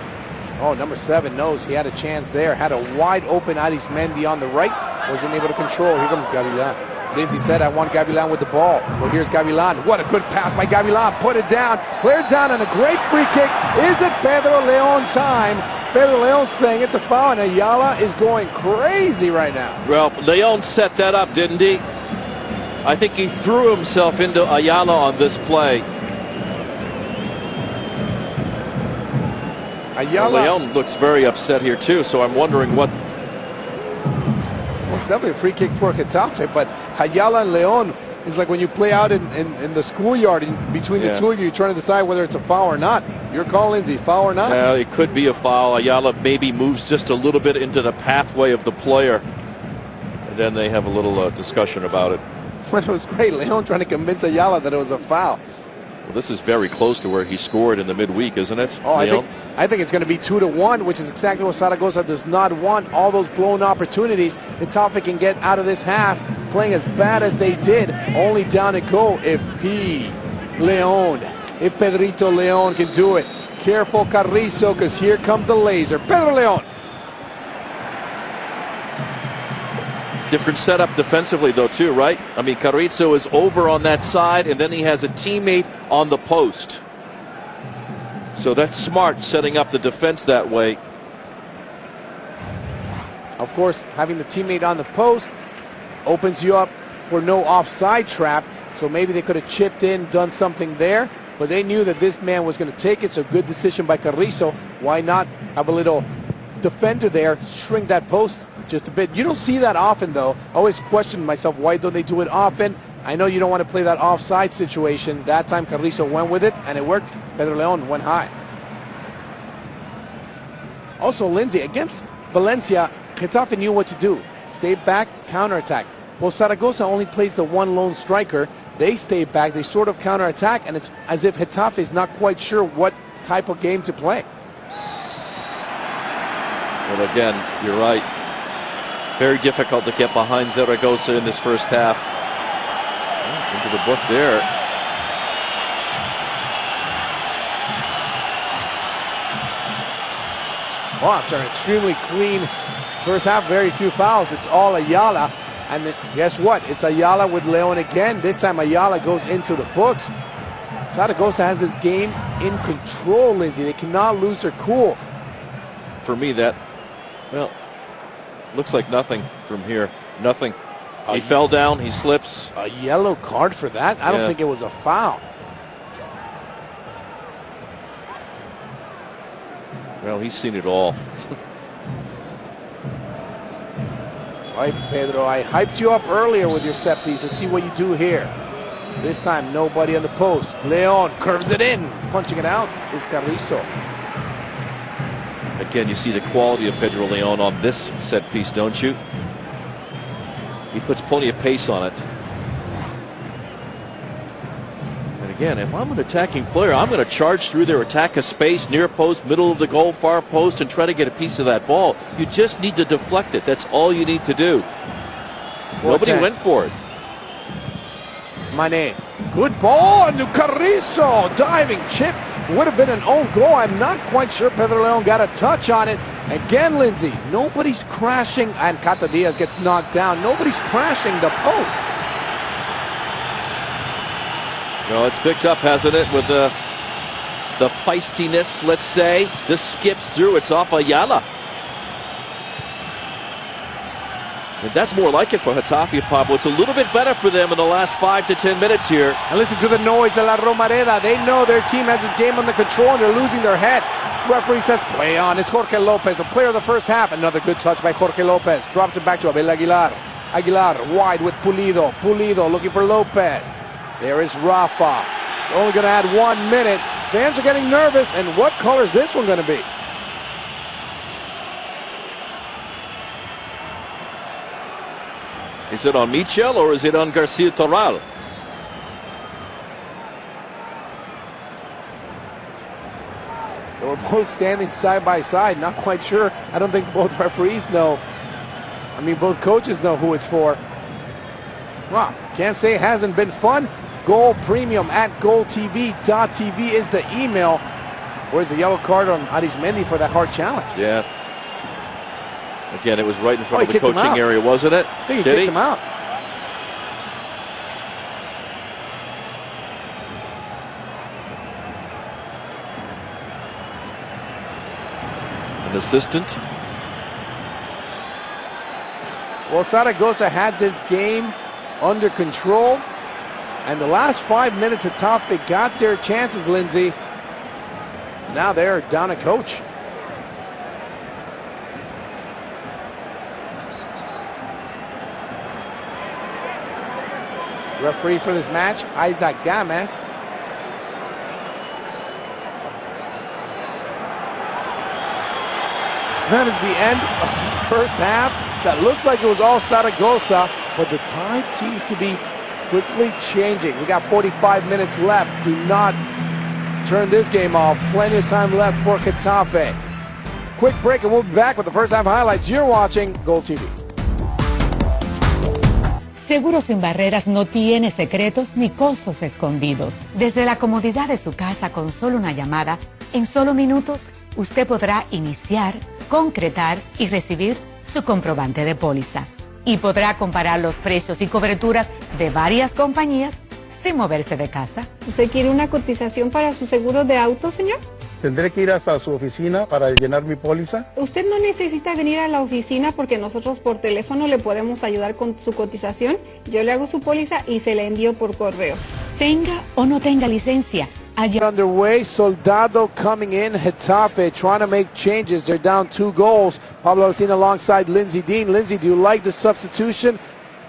Oh, number 7 knows he had a chance there. Had a wide open Arismendi on the right. Wasn't able to control. Here comes Gavilan. Lindsay said, I want Gavilan with the ball. Well, here's Gavilan. What a good pass by Gavilan. Put it down. Cleared down, and a great free kick. Is it Pedro Leon time? Pedro Leon saying it's a foul, and Ayala is going crazy right now. Well, Leon set that up, didn't he? I think he threw himself into Ayala on this play. Ayala. Leon looks very upset here too, so I'm wondering what. Well, it's definitely a free kick for Getafe, but Ayala and Leon is like when you play out in the schoolyard between the two of you, you're trying to decide whether it's a foul or not. Your call, Lindsay, foul or not? Well, it could be a foul. Ayala maybe moves just a little bit into the pathway of the player. And then they have a little discussion about it. But it was great. Leon trying to convince Ayala that it was a foul. Well, this is very close to where he scored in the midweek, isn't it? Oh, I think it's going to be 2-1, which is exactly what Zaragoza does not want. All those blown opportunities. Getafe can get out of this half playing as bad as they did. Only down a goal if Pedrito Leon can do it. Careful Carrizo, because here comes the laser. Pedro Leon. Different setup defensively, though, too, right? I mean, Carrizo is over on that side, and then he has a teammate on the post. So that's smart, setting up the defense that way. Of course, having the teammate on the post opens you up for no offside trap. So maybe they could have chipped in, done something there. But they knew that this man was going to take it. So good decision by Carrizo. Why not have a little defender there, shrink that post just a bit. You don't see that often, though. I always question myself, why don't they do it often? I know you don't want to play that offside situation. That time Carrizo went with it, and it worked. Pedro Leon went high. Also, Lindsay, against Valencia, Getafe knew what to do. Stay back, counterattack. Well, Zaragoza only plays the one lone striker. They stay back, they sort of counterattack, and it's as if Getafe is not quite sure what type of game to play. Well, again, you're right. Very difficult to get behind Zaragoza in this first half. Into the book there. Well, after an extremely clean first half, very few fouls. It's all Ayala. And guess what? It's Ayala with Leon again. This time Ayala goes into the books. Zaragoza has this game in control, Lindsay. They cannot lose their cool. For me, that, well, looks like nothing from here. Nothing. He fell down. He slips. A yellow card for that? I don't think it was a foul. Well, he's seen it all. All right, Pedro, I hyped you up earlier with your set piece. Let's see what you do here. This time, nobody on the post. Leon curves it in. Punching it out is Carrizo. Again, you see the quality of Pedro Leon on this set piece, don't you? He puts plenty of pace on it. And again, if I'm an attacking player, I'm going to charge through there, attack a space, near post, middle of the goal, far post, and try to get a piece of that ball. You just need to deflect it. That's all you need to do. Nobody went for it. Mane. Good ball, and Carrizo diving chip. Would have been an own goal. I'm not quite sure Pedro Leon got a touch on it. Again, Lindsay, nobody's crashing, and Cata Diaz gets knocked down. Nobody's crashing the post. No, it's picked up, hasn't it, with the feistiness, let's say. This skips through. It's off Ayala. And that's more like it for Getafe, Pablo. It's a little bit better for them in the last 5 to 10 minutes here. And listen to the noise de la Romareda. They know their team has this game under control, and they're losing their head. Referee says play on. It's Jorge Lopez, a player of the first half. Another good touch by Jorge Lopez. Drops it back to Abel Aguilar. Aguilar wide with Pulido. Pulido looking for Lopez. There is Rafa. They're only going to add 1 minute. Fans are getting nervous. And what color is this one going to be? Is it on Michel or is it on Garcia Toral? They were both standing side by side. Not quite sure. I don't think both referees know. I mean, both coaches know who it's for. Well, can't say it hasn't been fun. Goal Premium at goaltv.tv is the email. Where's the yellow card on Arismendi for that hard challenge? Yeah. Again, it was right in front of the coaching area, wasn't it? I think he kicked him out. An assistant. Well, Zaragoza had this game under control. And the last 5 minutes of top, they got their chances, Lindsay. Now they're down a coach. Referee for this match, Isaac Gomez. That is the end of the first half. That looked like it was all Zaragoza, but the tide seems to be quickly changing. We got 45 minutes left. Do not turn this game off. Plenty of time left for Getafe. Quick break and we'll be back with the first half highlights. You're watching Goal TV. Seguro Sin Barreras no tiene secretos ni costos escondidos. Desde la comodidad de su casa con solo una llamada, en solo minutos, usted podrá iniciar, concretar y recibir su comprobante de póliza. Y podrá comparar los precios y coberturas de varias compañías sin moverse de casa. ¿Usted quiere una cotización para su seguro de auto, señor? ¿Tendré que ir hasta su oficina para llenar mi póliza? Usted no necesita venir a la oficina porque nosotros por teléfono le podemos ayudar con su cotización. Yo le hago su póliza y se la envío por correo. Tenga o no tenga licencia. Underway, Soldado coming in, Getafe trying to make changes. They're down 2 goals. Pablo Alcina alongside Lindsey Dean. Lindsey, do you like the substitution?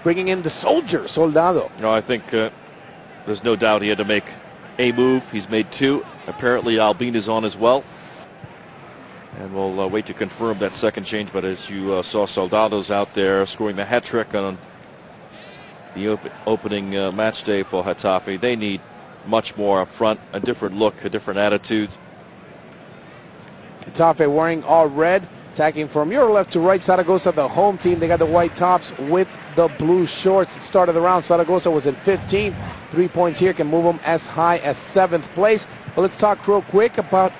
Bringing in the soldier, Soldado. No, I think there's no doubt he had to make a move. He's made 2. Apparently Albin is on as well. And we'll wait to confirm that second change. But as you saw, Soldado's out there scoring the hat trick on the opening match day for Getafe. They need much more up front, a different look, a different attitude. Getafe wearing all red, attacking from your left to right. Zaragoza, the home team, they got the white tops with the blue shorts. At the start of the round, Zaragoza was in 15th. 3 points here can move them as high as 7th place. But let's talk real quick about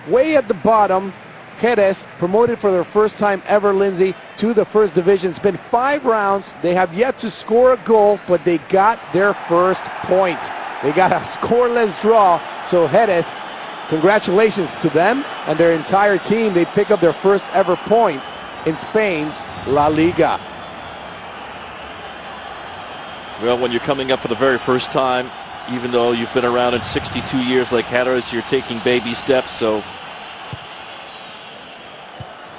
way at the bottom. Jerez, promoted for their first time ever, Lindsay, to the first division. It's been 5 rounds. They have yet to score a goal, but they got their first point. They got a scoreless draw. So Jerez, congratulations to them and their entire team. They pick up their first ever point in Spain's La Liga. Well, when you're coming up for the very first time, even though you've been around in 62 years like Jerez, you're taking baby steps. So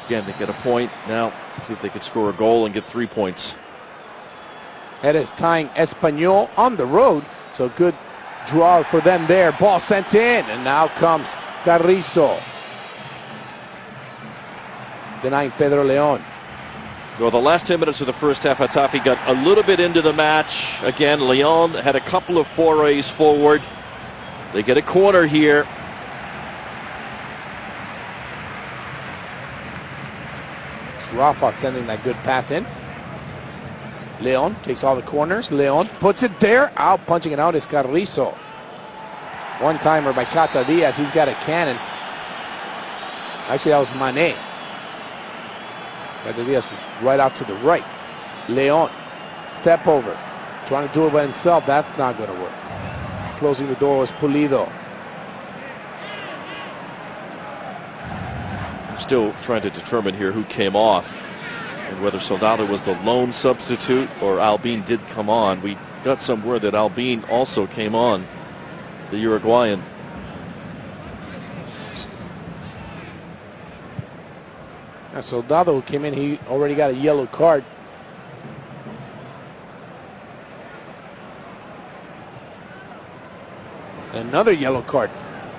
again, they get a point. Now see if they could score a goal and get 3 points. Jerez tying Espanyol on the road. So good draw for them there. Ball sent in, and now comes Carrizo, denying Pedro Leon. Well, the last 10 minutes of the first half, Getafe got a little bit into the match. Again, Leon had a couple of forays forward. They get a corner here. It's Rafa sending that good pass in. Leon takes all the corners. Leon puts it there. Out, punching it out is Carrizo. One-timer by Cata Diaz. He's got a cannon. Actually, that was Mané. Cata Diaz was right off to the right. Leon, step over. Trying to do it by himself. That's not going to work. Closing the door was Pulido. I'm still trying to determine here who came off and whether Soldado was the lone substitute or Albin did come on. We got some word that Albin also came on, the Uruguayan. Now Soldado came in, he already got a yellow card. Another yellow card.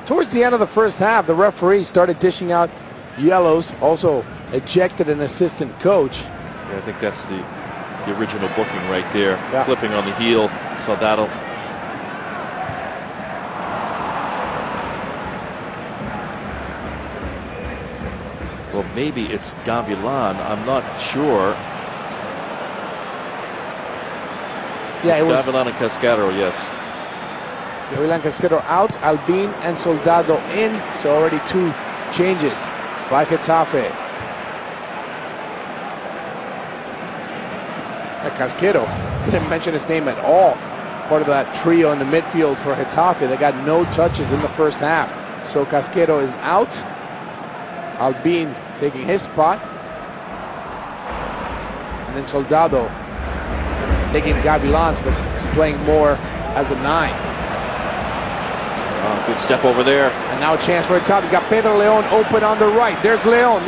Towards the end of the first half, the referee started dishing out yellows, also ejected an assistant coach. Yeah, I think that's the original booking right there. Yeah. Flipping on the heel, Soldado. Well, maybe it's Gavilan. I'm not sure. Yeah, it's it was Gavilan and Cascaro, yes. Gavilan Casquero out, Albin and Soldado in. So already 2 changes by Getafe. Casquero, didn't mention his name at all. Part of that trio in the midfield for Getafe. They got no touches in the first half. So Casquero is out. Albin taking his spot. And then Soldado taking Gavilan's, but playing more as a 9. Good step over there. And now a chance for Getafe. He's got Pedro Leon open on the right. There's Leon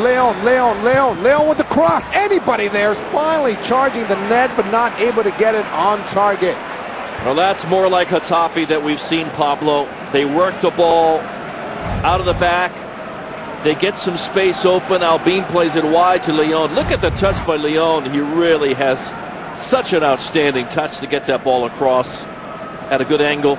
with the cross. Anybody there is finally charging the net, but not able to get it on target. Well, that's more like Getafe that we've seen, Pablo. They work the ball out of the back. They get some space open. Albin plays it wide to Leon. Look at the touch by Leon. He really has such an outstanding touch to get that ball across at a good angle.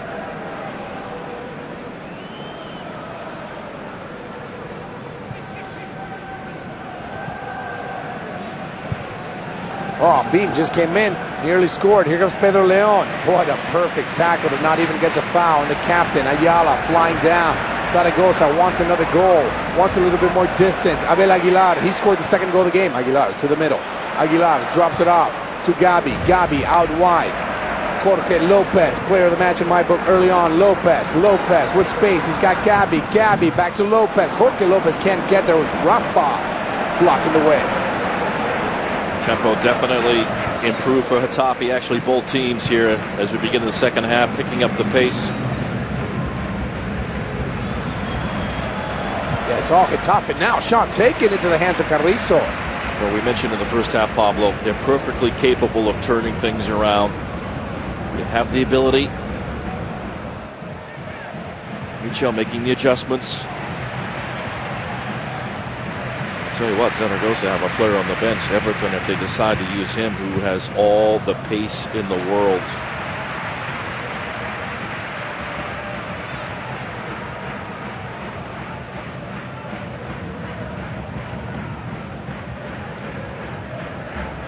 Oh, Beam just came in, nearly scored. Here comes Pedro Leon. What a perfect tackle to not even get the foul. And the captain, Ayala, flying down. Zaragoza wants another goal, wants a little bit more distance. Abel Aguilar, he scored the second goal of the game. Aguilar to the middle. Aguilar drops it off to Gabi. Gabi out wide. Jorge Lopez, player of the match in my book early on. Lopez with space. He's got Gabi. Gabi back to Lopez. Jorge Lopez can't get there. It was Rafa blocking the way. Tempo definitely improved for Getafe. Actually, both teams here as we begin the second half, picking up the pace. Yeah, it's all Getafe now. Shot taken into the hands of Carrizo. Well, we mentioned in the first half, Pablo, they're perfectly capable of turning things around. They have the ability. Michel making the adjustments. Tell you what, Zaragoza have a player on the bench, Everton, if they decide to use him, who has all the pace in the world.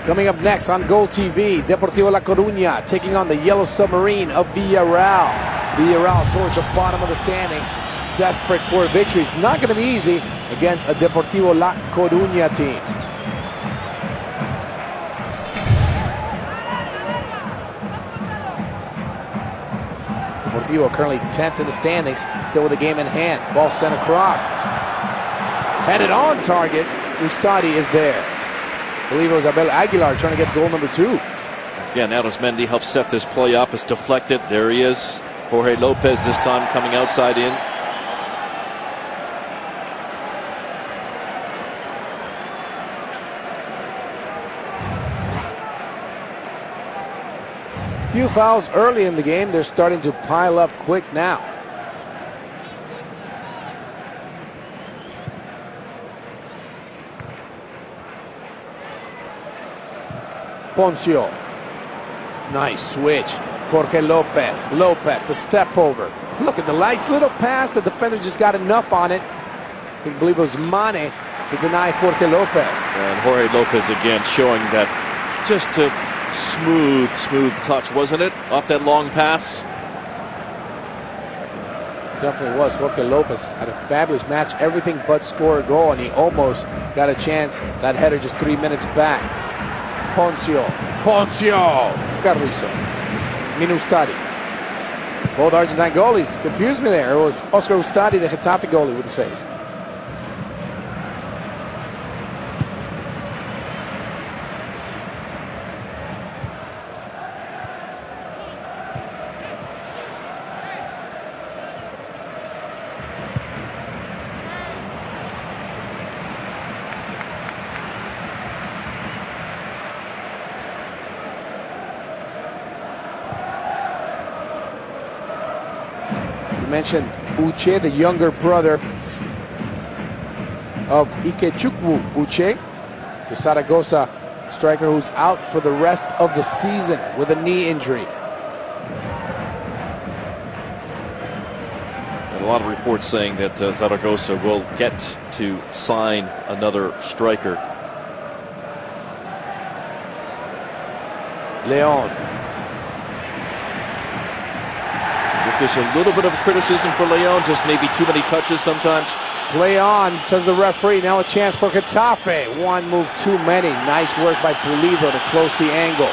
Coming up next on Goal TV, Deportivo La Coruña taking on the Yellow Submarine of Villarreal. Villarreal towards the bottom of the standings, desperate for a victory. It's not going to be easy against a Deportivo La Coruña team. Deportivo currently 10th in the standings, still with a game in hand. Ball sent across. Headed on target. Ustadi is there. I believe it was Abel Aguilar trying to get goal number 2. Again, Arismendi helps set this play up. It's deflected. There he is. Jorge Lopez this time coming outside in. Few fouls early in the game. They're starting to pile up quick now. Poncio. Nice switch. Jorge Lopez. Lopez, the step over. Look at the nice little pass. The defender just got enough on it. I believe it was Mane to deny Jorge Lopez. And Jorge Lopez again showing that just a smooth touch, wasn't it? Off that long pass. Definitely was. Jorge Lopez had a fabulous match. Everything but score a goal, and he almost got a chance. That header just 3 minutes back. Poncio. Carrizo. Ustadi. Both Argentine goalies. Confused me there. It was Oscar Ustadi, the Getafe goalie, with the save. Mentioned Uche, the younger brother of Ikechukwu Uche, the Zaragoza striker who's out for the rest of the season with a knee injury. And a lot of reports saying that Zaragoza will get to sign another striker. Leon. There's a little bit of criticism for Leon, just maybe too many touches sometimes. Play on, says the referee. Now a chance for Getafe. One move too many. Nice work by Pulido to close the angle.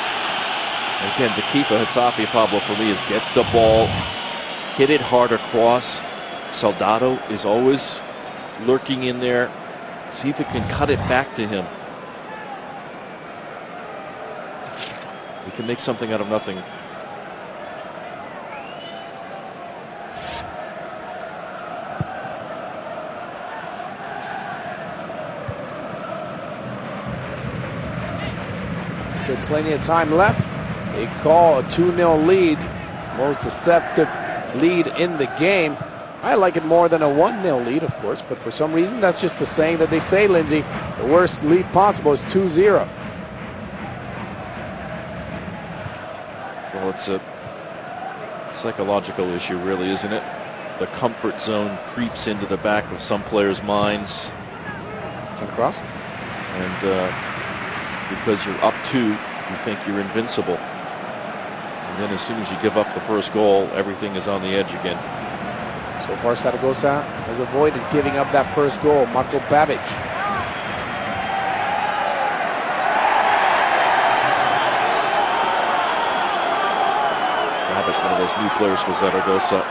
Again, the key for Getafe, Pablo, for me is get the ball, hit it hard across. Soldado is always lurking in there. See if it can cut it back to him. He can make something out of nothing. Still plenty of time left. They call a 2-0 lead most deceptive lead in the game. I like it more than a 1-0 lead, of course, but for some reason, that's just the saying that they say, Lindsay. The worst lead possible is 2-0. Well, it's a psychological issue, really, isn't it? The comfort zone creeps into the back of some players' minds. Some cross. And because you're up 2, you think you're invincible. And then as soon as you give up the first goal, everything is on the edge again. So far, Zaragoza has avoided giving up that first goal. Marco Babic. Babic, one of those new players for Zaragoza.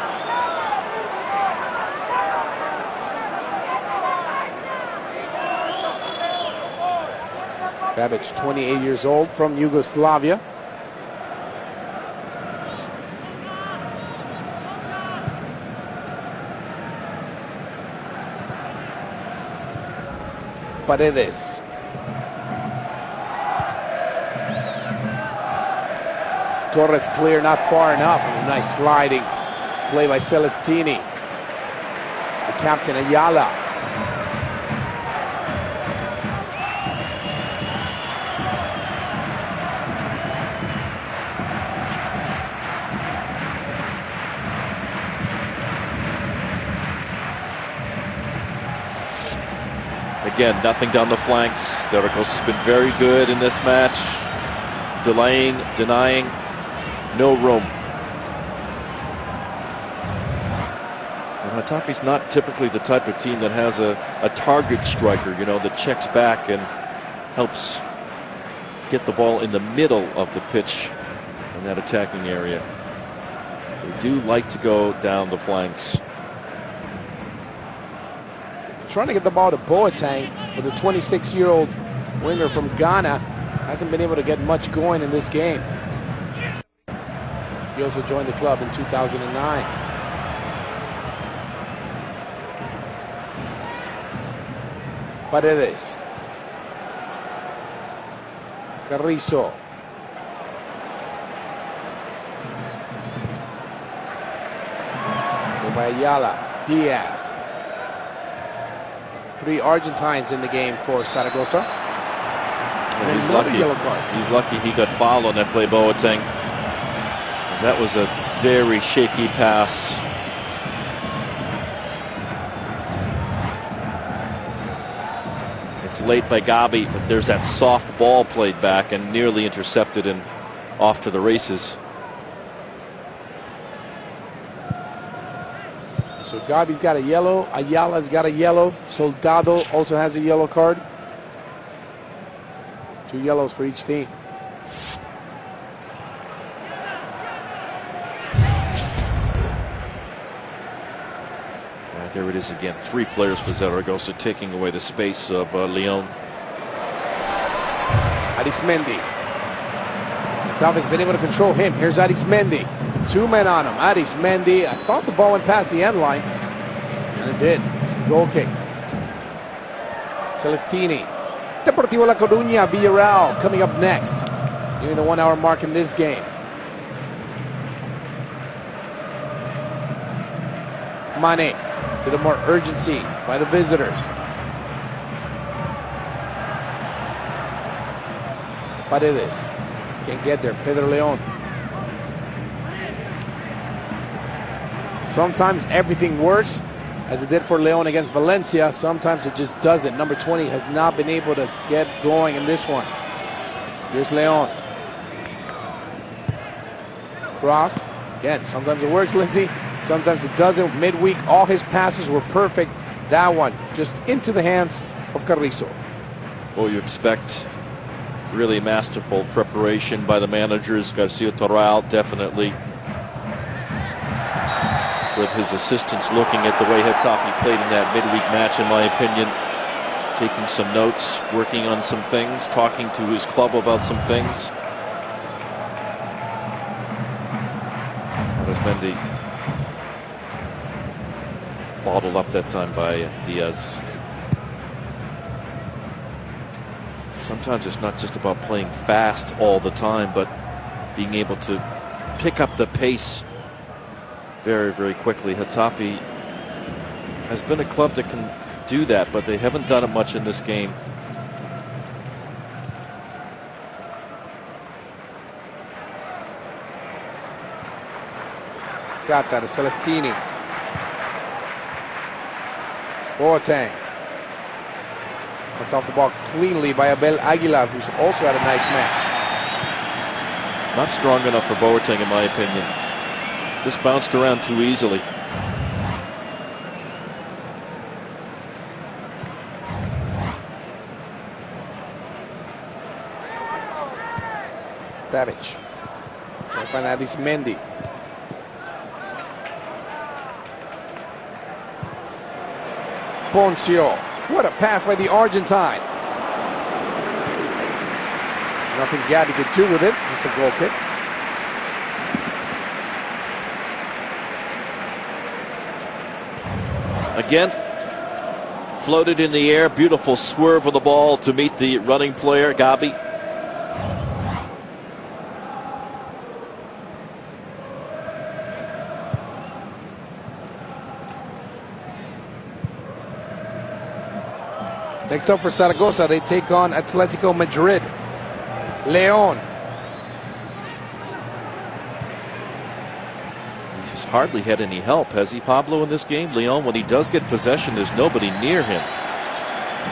Babic, 28 years old, from Yugoslavia. Paredes. Torres clear, not far enough. And a nice sliding play by Celestini. The captain, Ayala. Again, nothing down the flanks. Zaragoza's been very good in this match. Delaying, denying, no room. And Getafe's not typically the type of team that has a target striker, you know, that checks back and helps get the ball in the middle of the pitch in that attacking area. They do like to go down the flanks. Trying to get the ball to Boateng, but the 26-year-old winger from Ghana hasn't been able to get much going in this game. He also joined the club in 2009. Paredes. Carrizo. Ayala. Diaz. 3 Argentines in the game for Zaragoza. Well, he's lucky. He's lucky he got fouled on that play, Boateng. That was a very shaky pass. It's late by Gabi, but there's that soft ball played back and nearly intercepted and off to the races. So Gabi's got a yellow, Ayala's got a yellow, Soldado also has a yellow card. 2 yellows for each team. There it is again. 3 players for Zaragoza taking away the space of Leon. Arismendi. Getafe's been able to control him. Here's Arismendi. 2 men on him. Arismendi. I thought the ball went past the end line. And it did. It's the goal kick. Celestini. Deportivo La Coruña, Villarreal coming up next. Nearing the 1-hour mark in this game. Mane. A bit more urgency by the visitors. Paredes. Can't get there. Pedro Leon. Sometimes everything works, as it did for Leon against Valencia. Sometimes it just doesn't. Number 20 has not been able to get going in this one. Here's Leon. Cross. Again, sometimes it works, Lindsay. Sometimes it doesn't. Midweek, all his passes were perfect. That one, just into the hands of Carrizo. Well, you expect really masterful preparation by the managers. Garcia Torral definitely, with his assistants looking at the way Getafe played in that midweek match, in my opinion, taking some notes, working on some things, talking to his club about some things. Arismendi bottled up that time by Diaz. Sometimes it's not just about playing fast all the time, but being able to pick up the pace very, very quickly. Getafe has been a club that can do that, but they haven't done it much in this game. Gata to Celestini. Boateng. Knocked off the ball cleanly by Abel Aguilar, who's also had a nice match. Not strong enough for Boateng, in my opinion. Just bounced around too easily. Babic. Trying to find Adis Mendy. Poncio. What a pass by the Argentine. Nothing Gabby could do with it. Just a goal kick. Again, floated in the air. Beautiful swerve of the ball to meet the running player, Gabi. Next up for Zaragoza, they take on Atletico Madrid. Leon. He's hardly had any help, has he, Pablo, in this game? Leon, when he does get possession, there's nobody near him.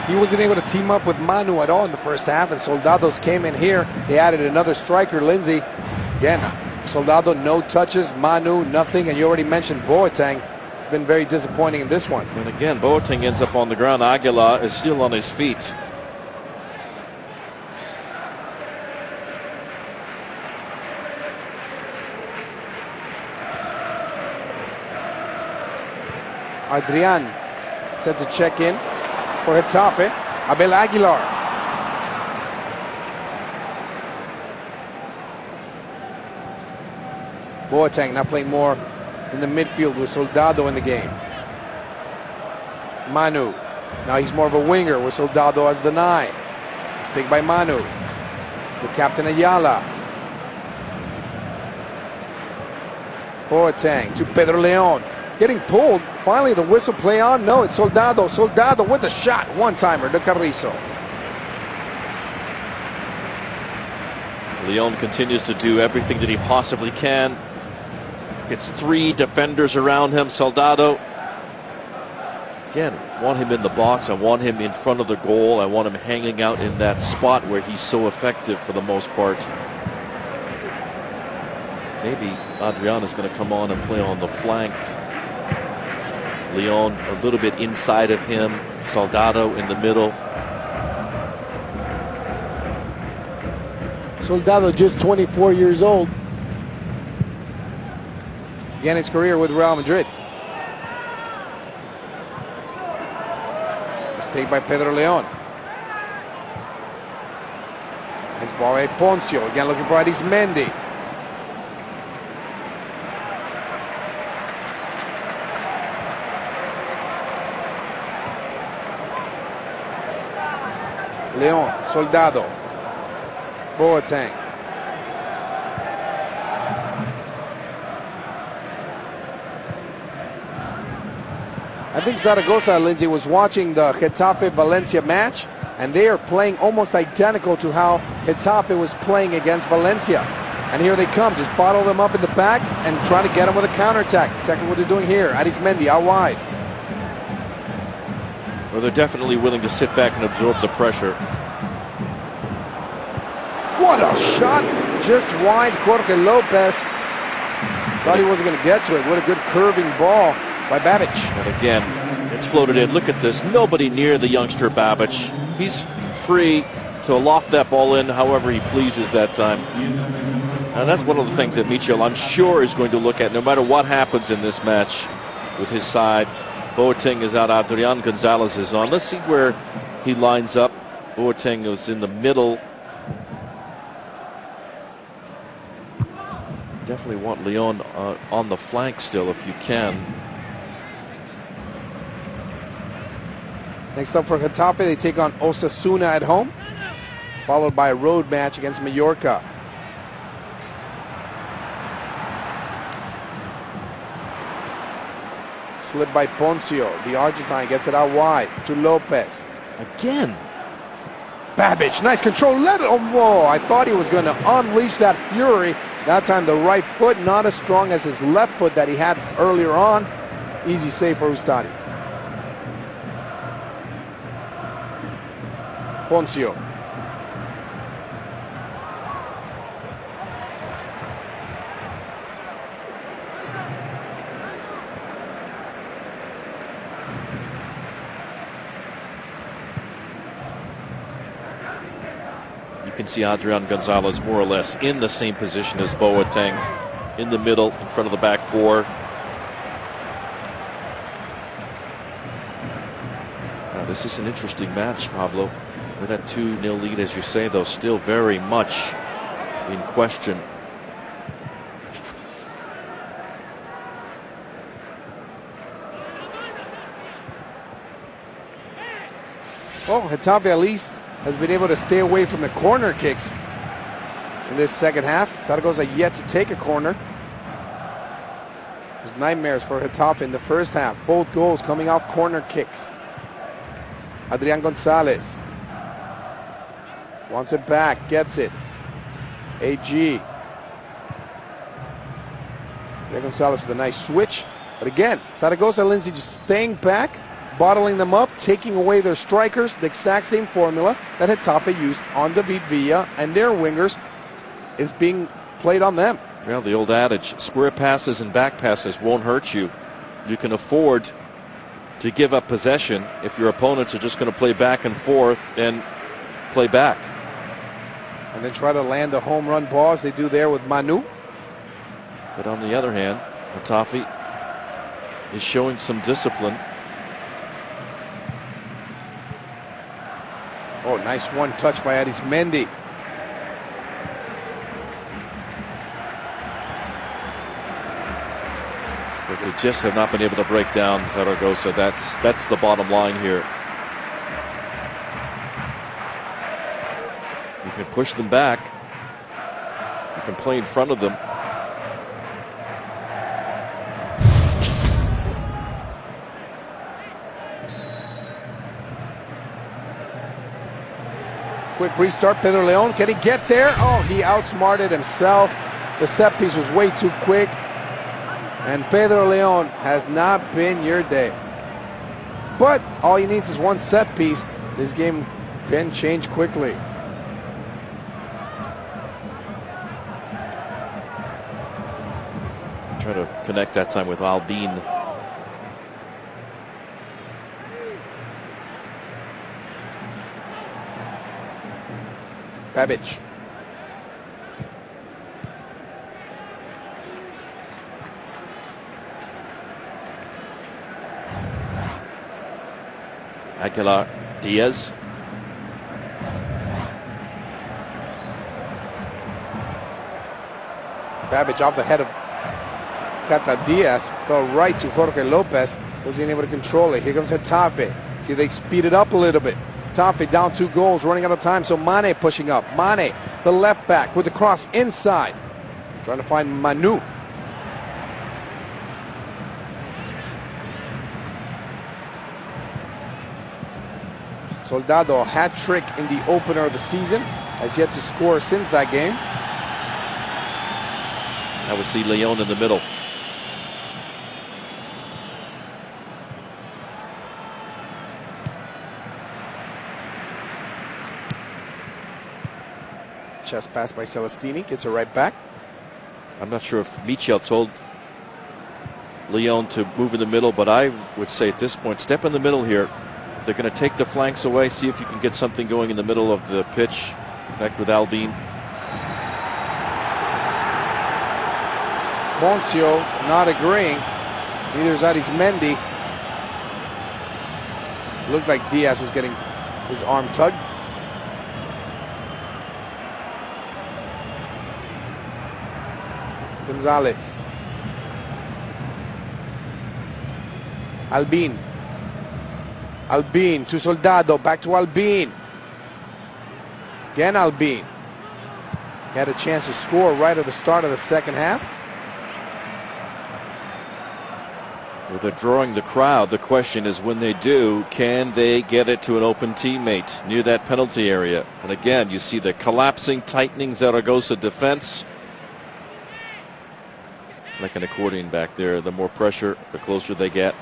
He wasn't able to team up with Manu at all in the first half, and Soldados came in here. They added another striker, Lindsay. Again, Soldado, no touches. Manu, nothing. And you already mentioned Boateng. It's been very disappointing in this one. And again, Boateng ends up on the ground. Aguilar is still on his feet. Adrian set to check in for Getafe. Abel Aguilar. Boateng now playing more in the midfield with Soldado in the game. Manu. Now he's more of a winger with Soldado as the 9. Mistake by Manu. The captain Ayala. Boateng to Pedro Leon. Getting pulled. Finally the whistle play on. No, it's Soldado. Soldado with the shot. One-timer to Carrizo. Leon continues to do everything that he possibly can. It's 3 defenders around him. Soldado. Again, want him in the box. I want him in front of the goal. I want him hanging out in that spot where he's so effective for the most part. Maybe Adrian is going to come on and play on the flank. Leon a little bit inside of him. Soldado in the middle. Soldado just 24 years old. Began his career with Real Madrid. Mistake by Pedro Leon. His ball by Poncio. Again looking for Adis Mendy. Leon, Soldado, Boateng. I think Zaragoza, Lindsay, was watching the Getafe-Valencia match, and they are playing almost identical to how Getafe was playing against Valencia. And here they come, just bottle them up in the back and try to get them with a counterattack. Exactly what they're doing here. Adis Mendy out wide. Well, they're definitely willing to sit back and absorb the pressure. What a shot! Just wide. Jorge Lopez thought he wasn't going to get to it. What a good curving ball by Babic. And again, it's floated in. Look at this. Nobody near the youngster Babic. He's free to loft that ball in however he pleases that time. And that's one of the things that Michel, I'm sure, is going to look at no matter what happens in this match with his side. Boateng is out. Adrian Gonzalez is on. Let's see where he lines up. Boateng is in the middle. Definitely want Leon on the flank still if you can. Next up for Getafe, they take on Osasuna at home, followed by a road match against Mallorca. slid by Poncio. The Argentine gets it out wide to Lopez. Again. Babic, nice control. Whoa, I thought he was going to unleash that fury. That time the right foot, not as strong as his left foot that he had earlier on. Easy save for Ustadi. Poncio. You can see Adrian Gonzalez more or less in the same position as Boateng, in the middle, in front of the back four. Now, this is an interesting match, Pablo. With that 2-0 lead, as you say, though, still very much in question. Well, Getafe at least has been able to stay away from the corner kicks in this second half. Zaragoza yet to take a corner. It was nightmares for Getafe in the first half. Both goals coming off corner kicks. Adrian Gonzalez wants it back, gets it. AG. Adrian Gonzalez with a nice switch. But again, Zaragoza, Lindsay, just staying back, bottling them up, taking away their strikers. The exact same formula that Getafe used on David Villa and their wingers is being played on them. Well, the old adage, square passes and back passes won't hurt you. You can afford to give up possession if your opponents are just going to play back and forth and play back. And then try to land the home run balls they do there with Manu. But on the other hand, Getafe is showing some discipline. Oh, nice one touch by Arismendi. But they just have not been able to break down Zaragoza. That's the bottom line here. You can push them back. You can play in front of them. Quick restart, Pedro Leon, can he get there? Oh, he outsmarted himself. The set piece was way too quick. And Pedro Leon has not been your day. But all he needs is one set piece. This game can change quickly. Try to connect that time with Albin. Babic. Aguilar, Diaz. Babic off the head of Cata Diaz, go right to Jorge Lopez. Wasn't able to control it. Here comes Getafe. See, they speed it up a little bit. Getafe down 2 goals, running out of time. So Mane pushing up. Mane, the left back, with the cross inside. Trying to find Manu. Soldado, a hat trick in the opener of the season, has yet to score since that game. Now we see Leon in the middle. Chest pass by Celestini, gets it right back. I'm not sure if Michel told Leon to move in the middle, but I would say at this point, step in the middle here. They're going to take the flanks away, see if you can get something going in the middle of the pitch. Connect with Albin. Poncio not agreeing. Neither is Arismendi. Looked like Diaz was getting his arm tugged. Gonzalez. Albin. Albin to Soldado, back to Albin. Again Albin. He had a chance to score right at the start of the second half. Well, they're drawing the crowd. The question is, when they do, can they get it to an open teammate near that penalty area? And again, you see the collapsing, tightening Zaragoza defense. Like an accordion back there. The more pressure, the closer they get.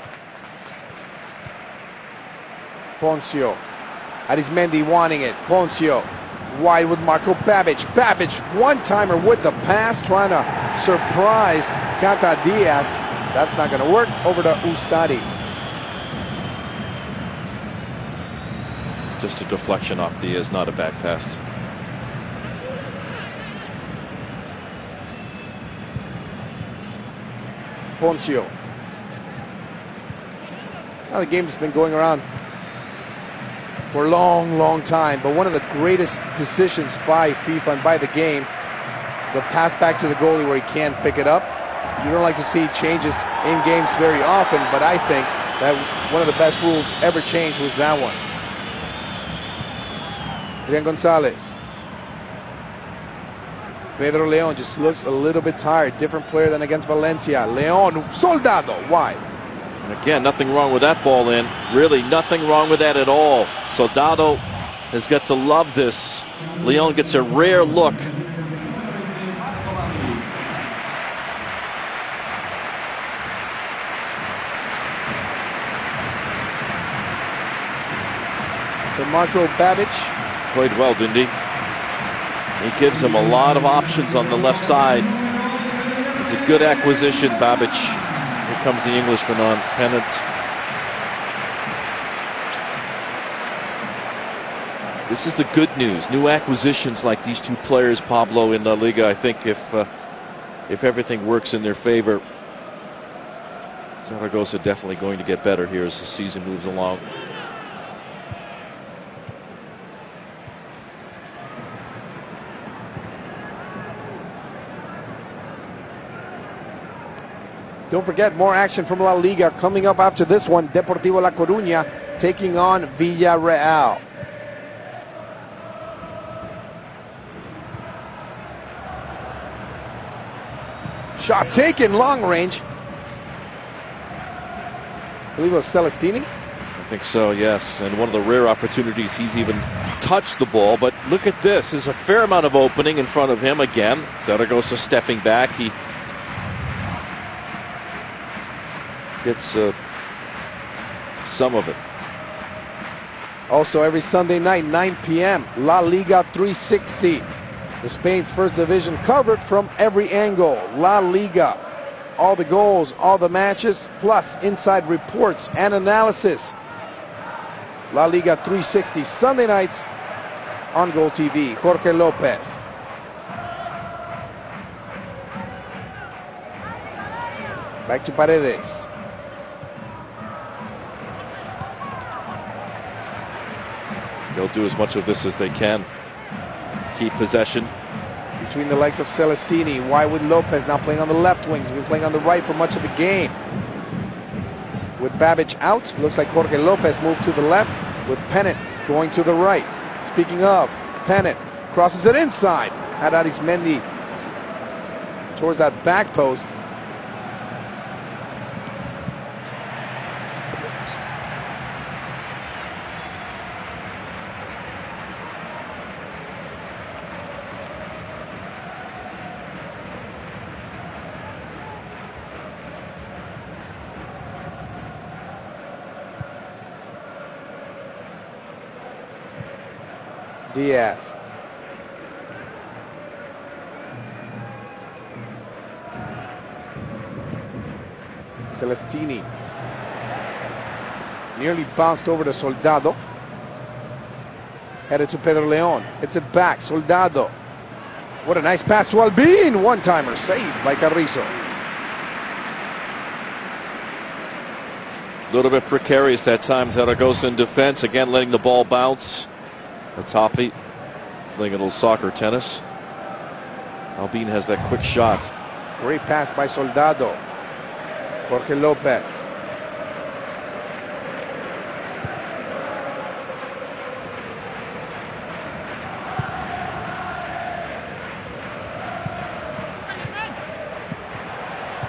Poncio. Arismendi wanting it. Poncio. Wide with Marco Babic. Babic, one-timer with the pass, trying to surprise Cata Diaz. That's not going to work. Over to Ustadi. Just a deflection off Diaz, not a bad pass. Poncio. Now the game's been going around for a long time, but one of the greatest decisions by FIFA and by the game, the pass back to the goalie where he can't pick it up. You don't like to see changes in games very often, but I think that one of the best rules ever changed was that one. Adrian Gonzalez. Pedro Leon just looks a little bit tired. Different player than against Valencia. Leon, Soldado, wide. And again, nothing wrong with that ball in. Really, nothing wrong with that at all. Soldado has got to love this. Leon gets a rare look. For Marco Babic. Played well, didn't he? He gives him a lot of options on the left side. It's a good acquisition, Babic. Here comes the Englishman on penance. This is the good news. New acquisitions like these two players, Pablo, in La Liga. I think if everything works in their favor, Zaragoza definitely going to get better here as the season moves along. Don't forget, more action from La Liga coming up after this one. Deportivo La Coruña taking on Villarreal. Shot taken, long range. I believe it was Celestini. I think so, yes. And one of the rare opportunities he's even touched the ball. But look at this. There's a fair amount of opening in front of him again. Zaragoza stepping back. He gets some of it. Also every Sunday night, 9 p.m., La Liga 360. The Spain's first division covered from every angle. La Liga. All the goals, all the matches, plus inside reports and analysis. La Liga 360, Sunday nights on Goal TV. Jorge Lopez. Back to Paredes. They'll do as much of this as they can. Keep possession. Between the legs of Celestini. Wide with Lopez, now playing on the left wings. Been playing on the right for much of the game. With Babic out, looks like Jorge Lopez moved to the left with Pennant going to the right. Speaking of, Pennant crosses it inside. Had Arismendi towards that back post. Diaz. Celestini. Nearly bounced over to Soldado. Headed to Pedro Leon. Hits it back. Soldado. What a nice pass to Albin. One-timer saved by Carrizo. A little bit precarious that time. Zaragoza in defense. Again, letting the ball bounce. Atapi playing a little soccer tennis. Albin has that quick shot. Great pass by Soldado. Jorge Lopez.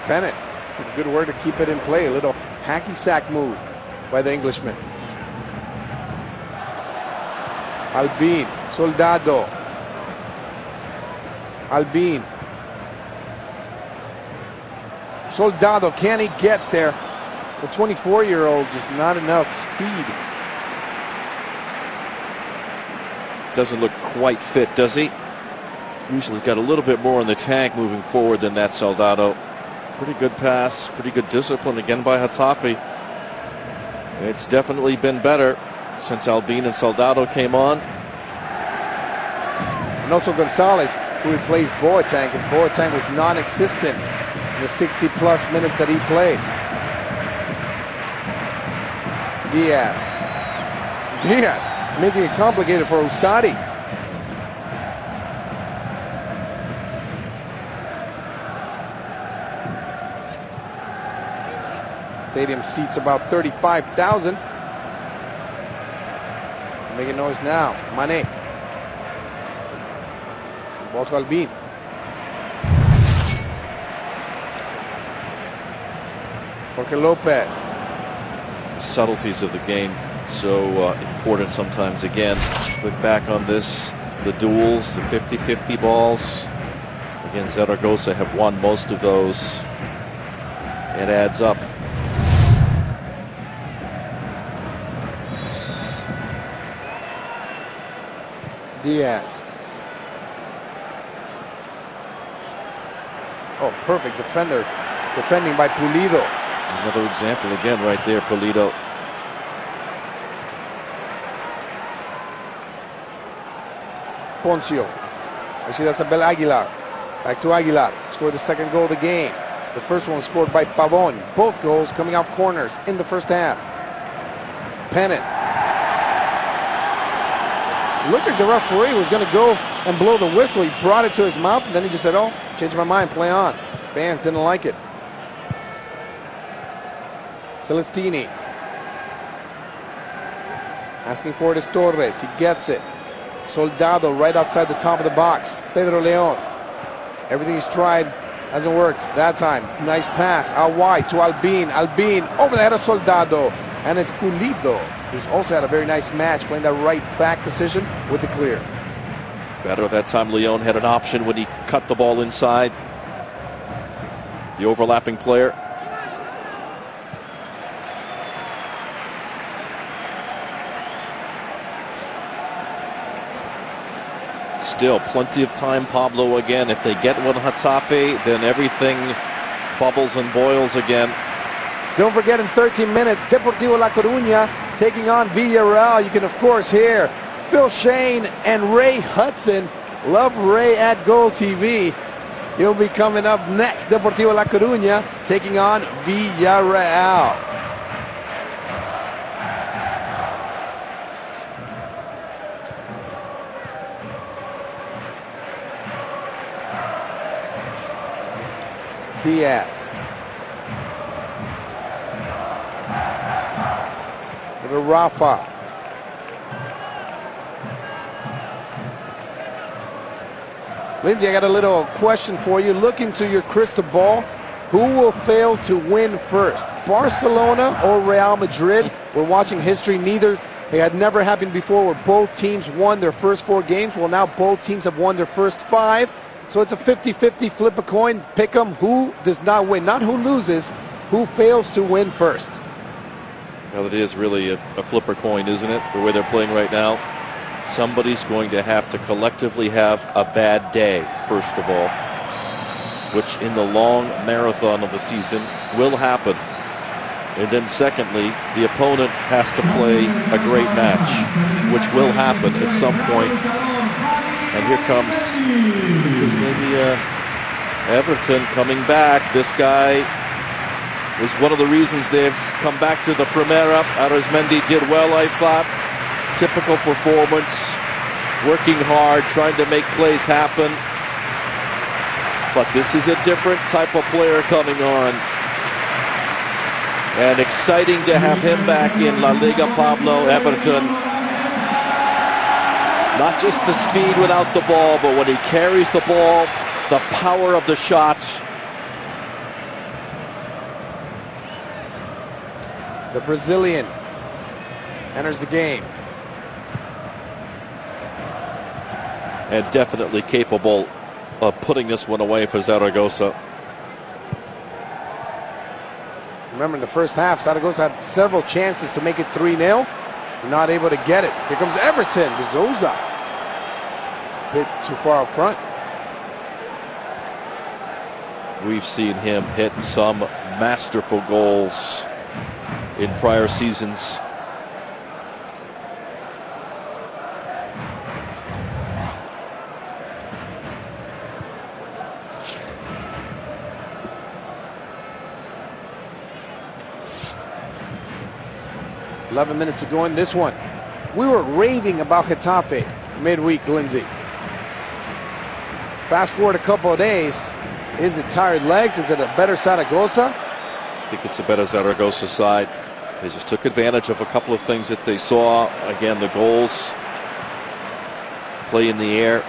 Pennant. Good word to keep it in play. A little Hacky sack move by the Englishman. Albin, Soldado. Albin. Soldado, can he get there? The 24-year-old, just not enough speed. Doesn't look quite fit, does he? Usually got a little bit more in the tank moving forward than that Soldado. Pretty good pass, pretty good discipline again by Getafe. It's definitely been better since Albin and Soldado came on. And also Gonzalez, who replaced Boateng, because Boateng was non-existent in the 60-plus minutes that he played. Diaz, making it complicated for Ustadi. Stadium seats about 35,000. Making noise now. Mane. Ball to Albin. Jorge Lopez. The subtleties of the game so important sometimes. Again, look back on this, the duels, the 50-50 balls. Again, Zaragoza have won most of those. It adds up. Diaz. Oh, perfect defender. Defending by Pulido. Another example again right there, Pulido. Poncio. Actually, that's Abel Aguilar. Back to Aguilar. Scored the second goal of the game. The first one scored by Pavon. Both goals coming off corners in the first half. Pennant. Looked like the referee was going to go and blow the whistle. He brought it to his mouth, and then he just said, oh, changed my mind, play on. Fans didn't like it. Celestini. Asking for it is Torres. He gets it. Soldado right outside the top of the box. Pedro Leon. Everything he's tried hasn't worked that time. Nice pass out wide to Albin. Albin over the head of Soldado. And it's Pulido, who's also had a very nice match playing that right back position with the clear. Better at that time. Leon had an option when he cut the ball inside. The overlapping player. Still plenty of time, Pablo, again. If they get one Getafe, then everything bubbles and boils again. Don't forget, in 13 minutes, Deportivo La Coruña taking on Villarreal. You can, of course, hear Phil Shane and Ray Hudson. Love Ray at Goal TV. He'll be coming up next. Deportivo La Coruña taking on Villarreal. Diaz. To Rafa. Lindsay, I got a little question for you. Look into your crystal ball. Who will fail to win first? Barcelona or Real Madrid? We're watching history. It had never happened before where both teams won their first 4 games. Well, now both teams have won their first 5. So it's a 50-50, flip a coin, pick them. Who does not win? Not who loses, who fails to win first. Well, it is really a flipper coin, isn't it? The way they're playing right now. Somebody's going to have to collectively have a bad day, first of all, which in the long marathon of the season will happen. And then secondly, the opponent has to play a great match, which will happen at some point. And here comes maybe Everton coming back. This guy was one of the reasons they've come back to the Primera. Arizmendi did well, I thought. Typical performance, working hard, trying to make plays happen. But this is a different type of player coming on. And exciting to have him back in La Liga, Pablo. Everton. Not just the speed without the ball, but when he carries the ball, the power of the shot. The Brazilian enters the game. And definitely capable of putting this one away for Zaragoza. Remember, in the first half, Zaragoza had several chances to make it 3-0. They're not able to get it. Here comes Everton. De Souza. A bit too far up front. We've seen him hit some masterful goals in prior seasons. $11 minutes to go in this one. We were raving about Getafe midweek, Lindsay. Fast forward a couple of days. Is it tired legs? Is it a better Zaragoza? I think it's a better Zaragoza side. They just took advantage of a couple of things that they saw. Again, the goals, play in the air.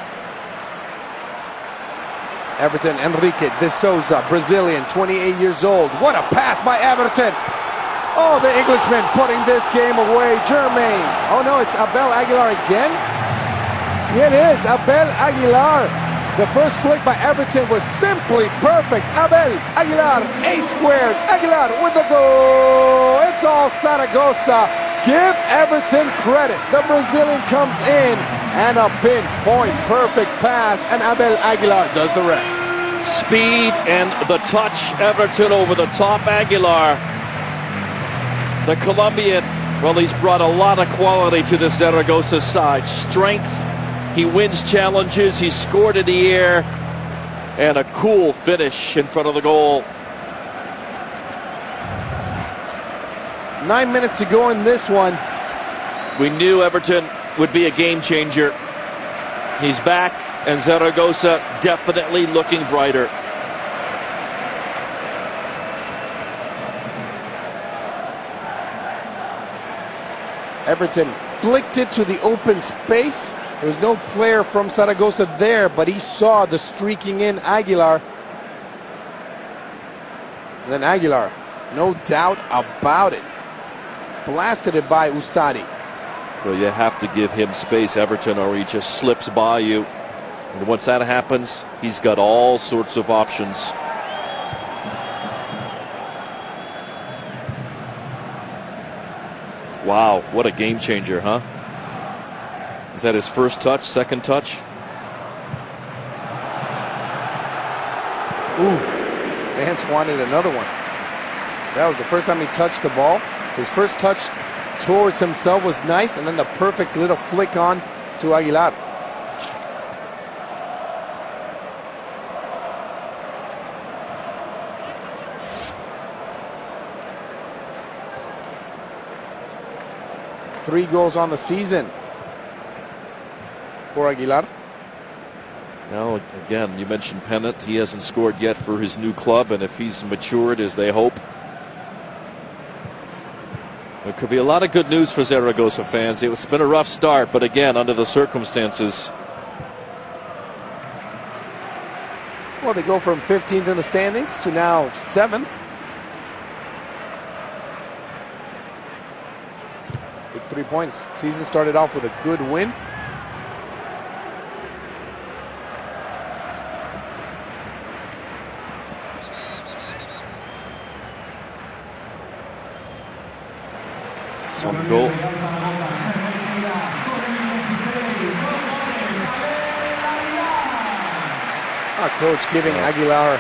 Everton, Enrique De Souza, Brazilian, 28 years old. What a pass by Everton. Oh, the Englishman putting this game away. Jermaine. Oh no, it's Abel Aguilar again? It is Abel Aguilar. The first flick by Everton was simply perfect. Abel Aguilar, A squared. Aguilar with the goal. It's all Zaragoza. Give Everton credit. The Brazilian comes in and a pinpoint perfect pass, and Abel Aguilar does the rest. Speed and the touch. Everton over the top. Aguilar, the Colombian, well, he's brought a lot of quality to the Zaragoza side. Strength, he wins challenges, he scored in the air, and a cool finish in front of the goal. 9 minutes to go in this one. We knew Everton would be a game changer. He's back, and Zaragoza definitely looking brighter. Everton flicked it to the open space. There was no player from Zaragoza there, but he saw the streaking in Aguilar. And then Aguilar, no doubt about it, blasted it by Ustadi. Well, you have to give him space, Everton, or he just slips by you. And once that happens, he's got all sorts of options. Wow, what a game changer, huh? Is that his first touch, second touch? Ooh, Vance wanted another one. That was the first time he touched the ball. His first touch towards himself was nice, and then the perfect little flick on to Aguilar. Three goals on the season for Aguilar. Now, again, you mentioned Pennant. He hasn't scored yet for his new club, and if he's matured as they hope, there could be a lot of good news for Zaragoza fans. It's been a rough start, but again, under the circumstances. Well, they go from 15th in the standings to now 7th. With 3 points. Season started off with a good win. Some goal. Our coach giving Aguilar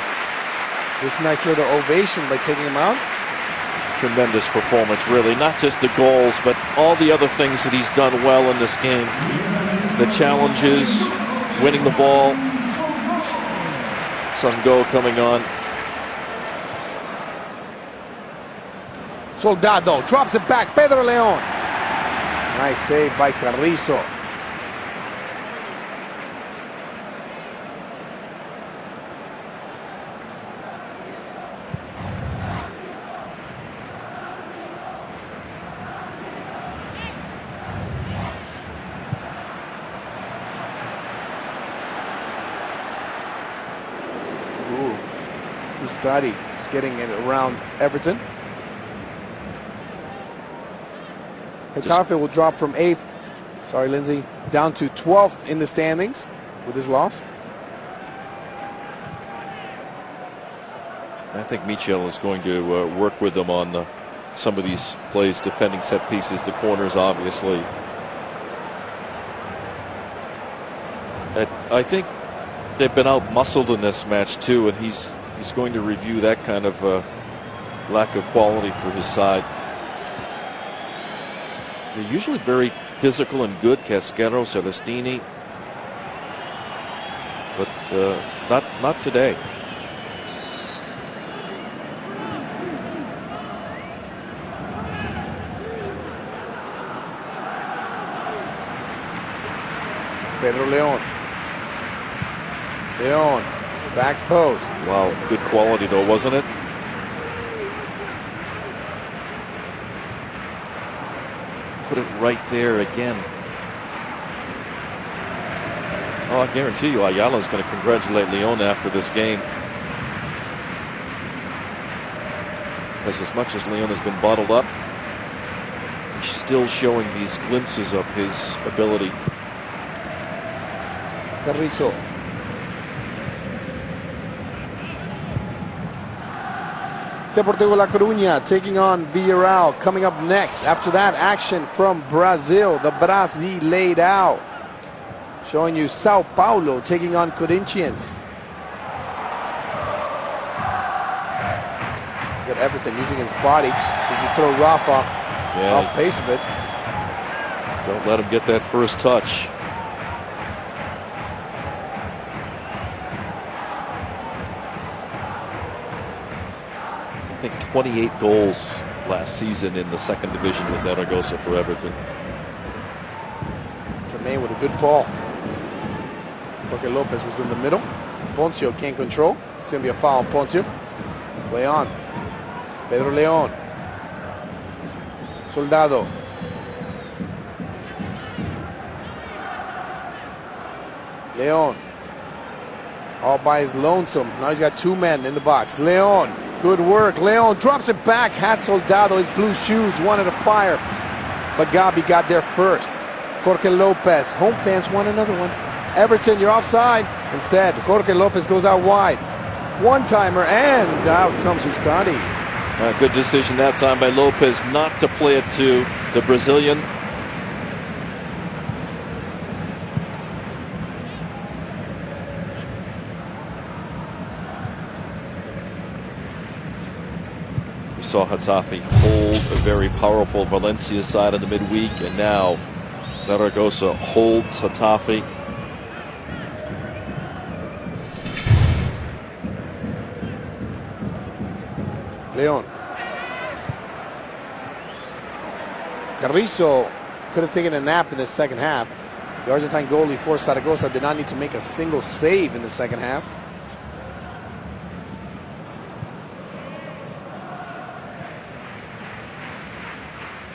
this nice little ovation by taking him out. Tremendous performance, really. Not just the goals, but all the other things that he's done well in this game. The challenges, winning the ball. Some goal coming on. Soldado drops it back. Pedro Leon. Nice save by Carrizo. Ustadi is getting it around Everton. Getafe will drop from 8th, sorry Lindsay, down to 12th in the standings with his loss. I think Michel is going to work with them on some of these plays, defending set pieces, the corners, obviously. I think they've been out-muscled in this match, too, and he's going to review that kind of lack of quality for his side. They're usually very physical and good, Casquero, Celestini, but not today. Pedro Leon. Leon, back post. Wow, good quality though, wasn't it? Put it right there again. Oh, I guarantee you Ayala's going to congratulate Leon after this game. Because as much as Leon has been bottled up, he's still showing these glimpses of his ability. Carrizo. Deportivo La Coruña taking on Villarreal coming up next. After that, action from Brazil, the Brasileirão. Showing you Sao Paulo taking on Corinthians. Good Everton using his body as you throw Rafa off pace a bit. Don't let him get that first touch. I think 28 goals last season in the second division with Zaragoza for Everton. Tremaine with a good ball. Jorge Lopez was in the middle. Poncio can't control. It's going to be a foul on Poncio. Play on. Pedro Leon. Soldado. Leon. All by his lonesome. Now he's got two men in the box. Leon. Good work. Leon drops it back. Had Soldado his blue shoes. Wanted to fire. But Gabi got there first. Jorge Lopez. Home fans want another one. Everton, you're offside. Instead, Jorge Lopez goes out wide. One-timer, and out comes Ustadi. Good decision that time by Lopez not to play it to the Brazilian. We saw Getafe hold a very powerful Valencia side in the midweek, and now Zaragoza holds Getafe. Leon. Carrizo could have taken a nap in the second half. The Argentine goalie for Zaragoza did not need to make a single save in the second half.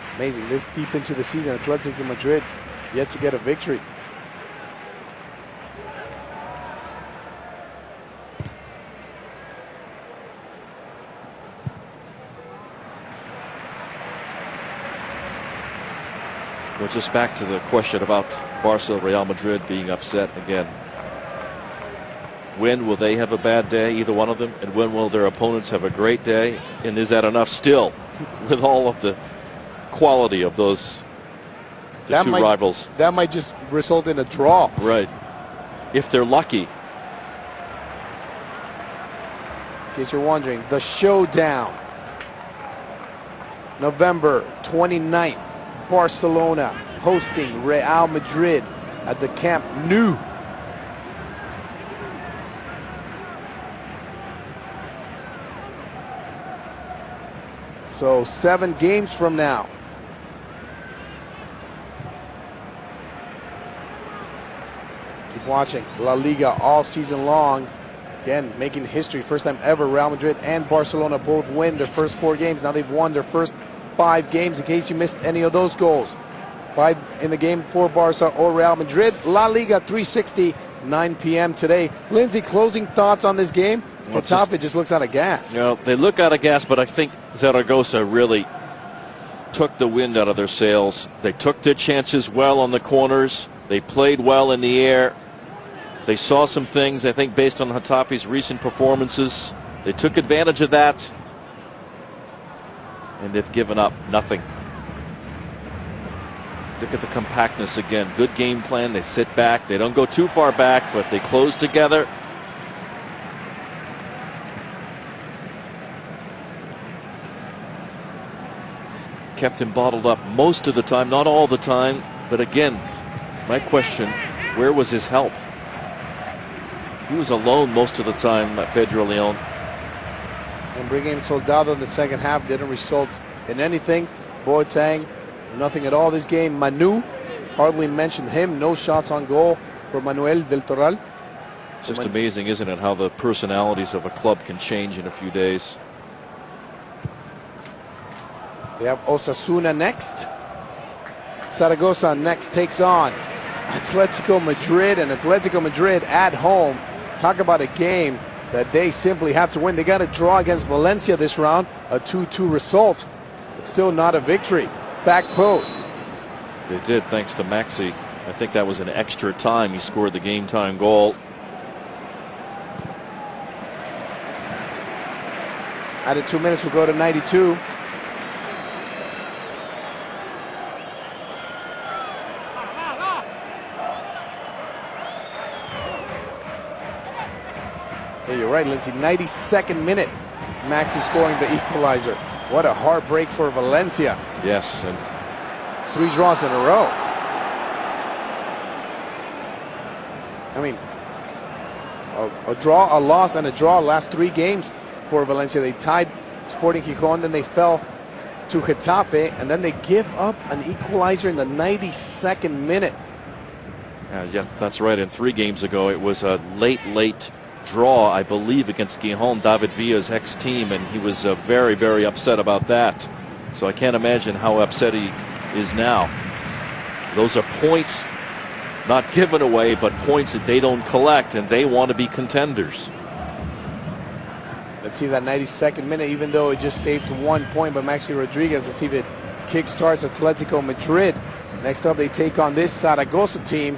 It's amazing. This deep into the season, Atletico Madrid yet to get a victory. We're just back to the question about Barca, Real Madrid being upset again. When will they have a bad day, either one of them? And when will their opponents have a great day? And is that enough still with all of the quality of those two rivals? That might just result in a draw. Right. If they're lucky. In case you're wondering, the showdown. November 29th. Barcelona hosting Real Madrid at the Camp Nou. So 7 games from now. Keep watching La Liga all season long. Again, making history. First time ever Real Madrid and Barcelona both win their first 4 games. Now they've won their first 5 games, in case you missed any of those goals. 5 in the game for Barca or Real Madrid. La Liga 360, 9 p.m. today. Lindsay, closing thoughts on this game? Getafe just looks out of gas. You know, they look out of gas, but I think Zaragoza really took the wind out of their sails. They took their chances well on the corners. They played well in the air. They saw some things, I think, based on Getafe's recent performances. They took advantage of that. And they've given up nothing. Look at the compactness again. Good game plan. They sit back. They don't go too far back, but they close together. Kept him bottled up most of the time, not all the time. But again, my question, where was his help? He was alone most of the time, Pedro Leon. And bringing in Soldado in the second half didn't result in anything. Boateng, nothing at all this game. Manu, hardly mentioned him. No shots on goal for Manuel del Toral. It's just amazing, isn't it, how the personalities of a club can change in a few days. They have Osasuna next. Zaragoza next takes on Atletico Madrid, and Atletico Madrid at home. Talk about a game that they simply have to win. They got a draw against Valencia this round, a 2-2 result. It's still not a victory. Back post. They did, thanks to Maxi. I think that was an extra time. He scored the game time goal. Added 2 minutes, we'll go to 92. Yeah, you're right, Lindsay. 92nd minute. Maxi scoring the equalizer. What a heartbreak for Valencia. Yes, and 3 draws in a row. I mean, a draw, a loss, and a draw last 3 games for Valencia. They tied Sporting Gijón, then they fell to Getafe, and then they give up an equalizer in the 92nd minute. Yeah, that's right. And 3 games ago, it was a late draw, I believe, against Gijón, David Villa's ex-team, and he was very, very upset about that. So I can't imagine how upset he is now. Those are points not given away, but points that they don't collect, and they want to be contenders. Let's see that 92nd minute, even though it just saved 1 point, but Maxi Rodriguez, let's see if it kick-starts Atletico Madrid. Next up, they take on this Zaragoza team,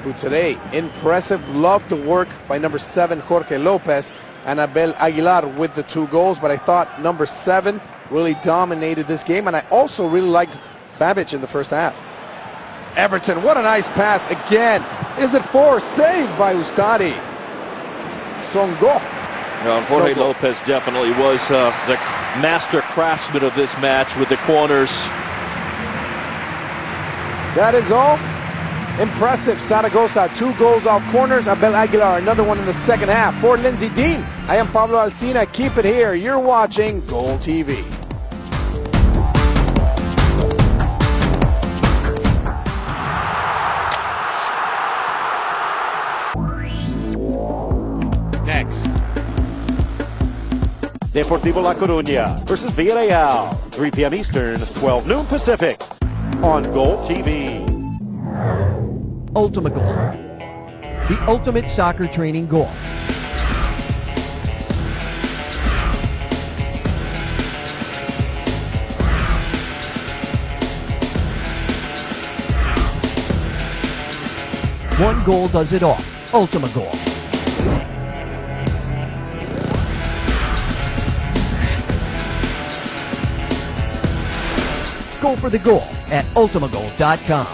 who today, impressive, loved the work by number 7, Jorge Lopez, and Abel Aguilar with the 2 goals, but I thought number 7 really dominated this game, and I also really liked Babic in the first half. Everton, what a nice pass again. Is it 4? Saved by Ustadi. Songo. Well, Jorge Lopez definitely was the master craftsman of this match with the corners. That is all. Impressive. Zaragoza, 2 goals off corners. Abel Aguilar, another one in the second half. For Lindsay Dean, I am Pablo Alsina. Keep it here. You're watching Goal TV. Next. Deportivo La Coruña versus Villarreal. 3 p.m. Eastern, 12 noon Pacific on Goal TV. Ultima Goal, the ultimate soccer training goal. One goal does it all. Ultima Goal. Go for the goal at ultimagoal.com.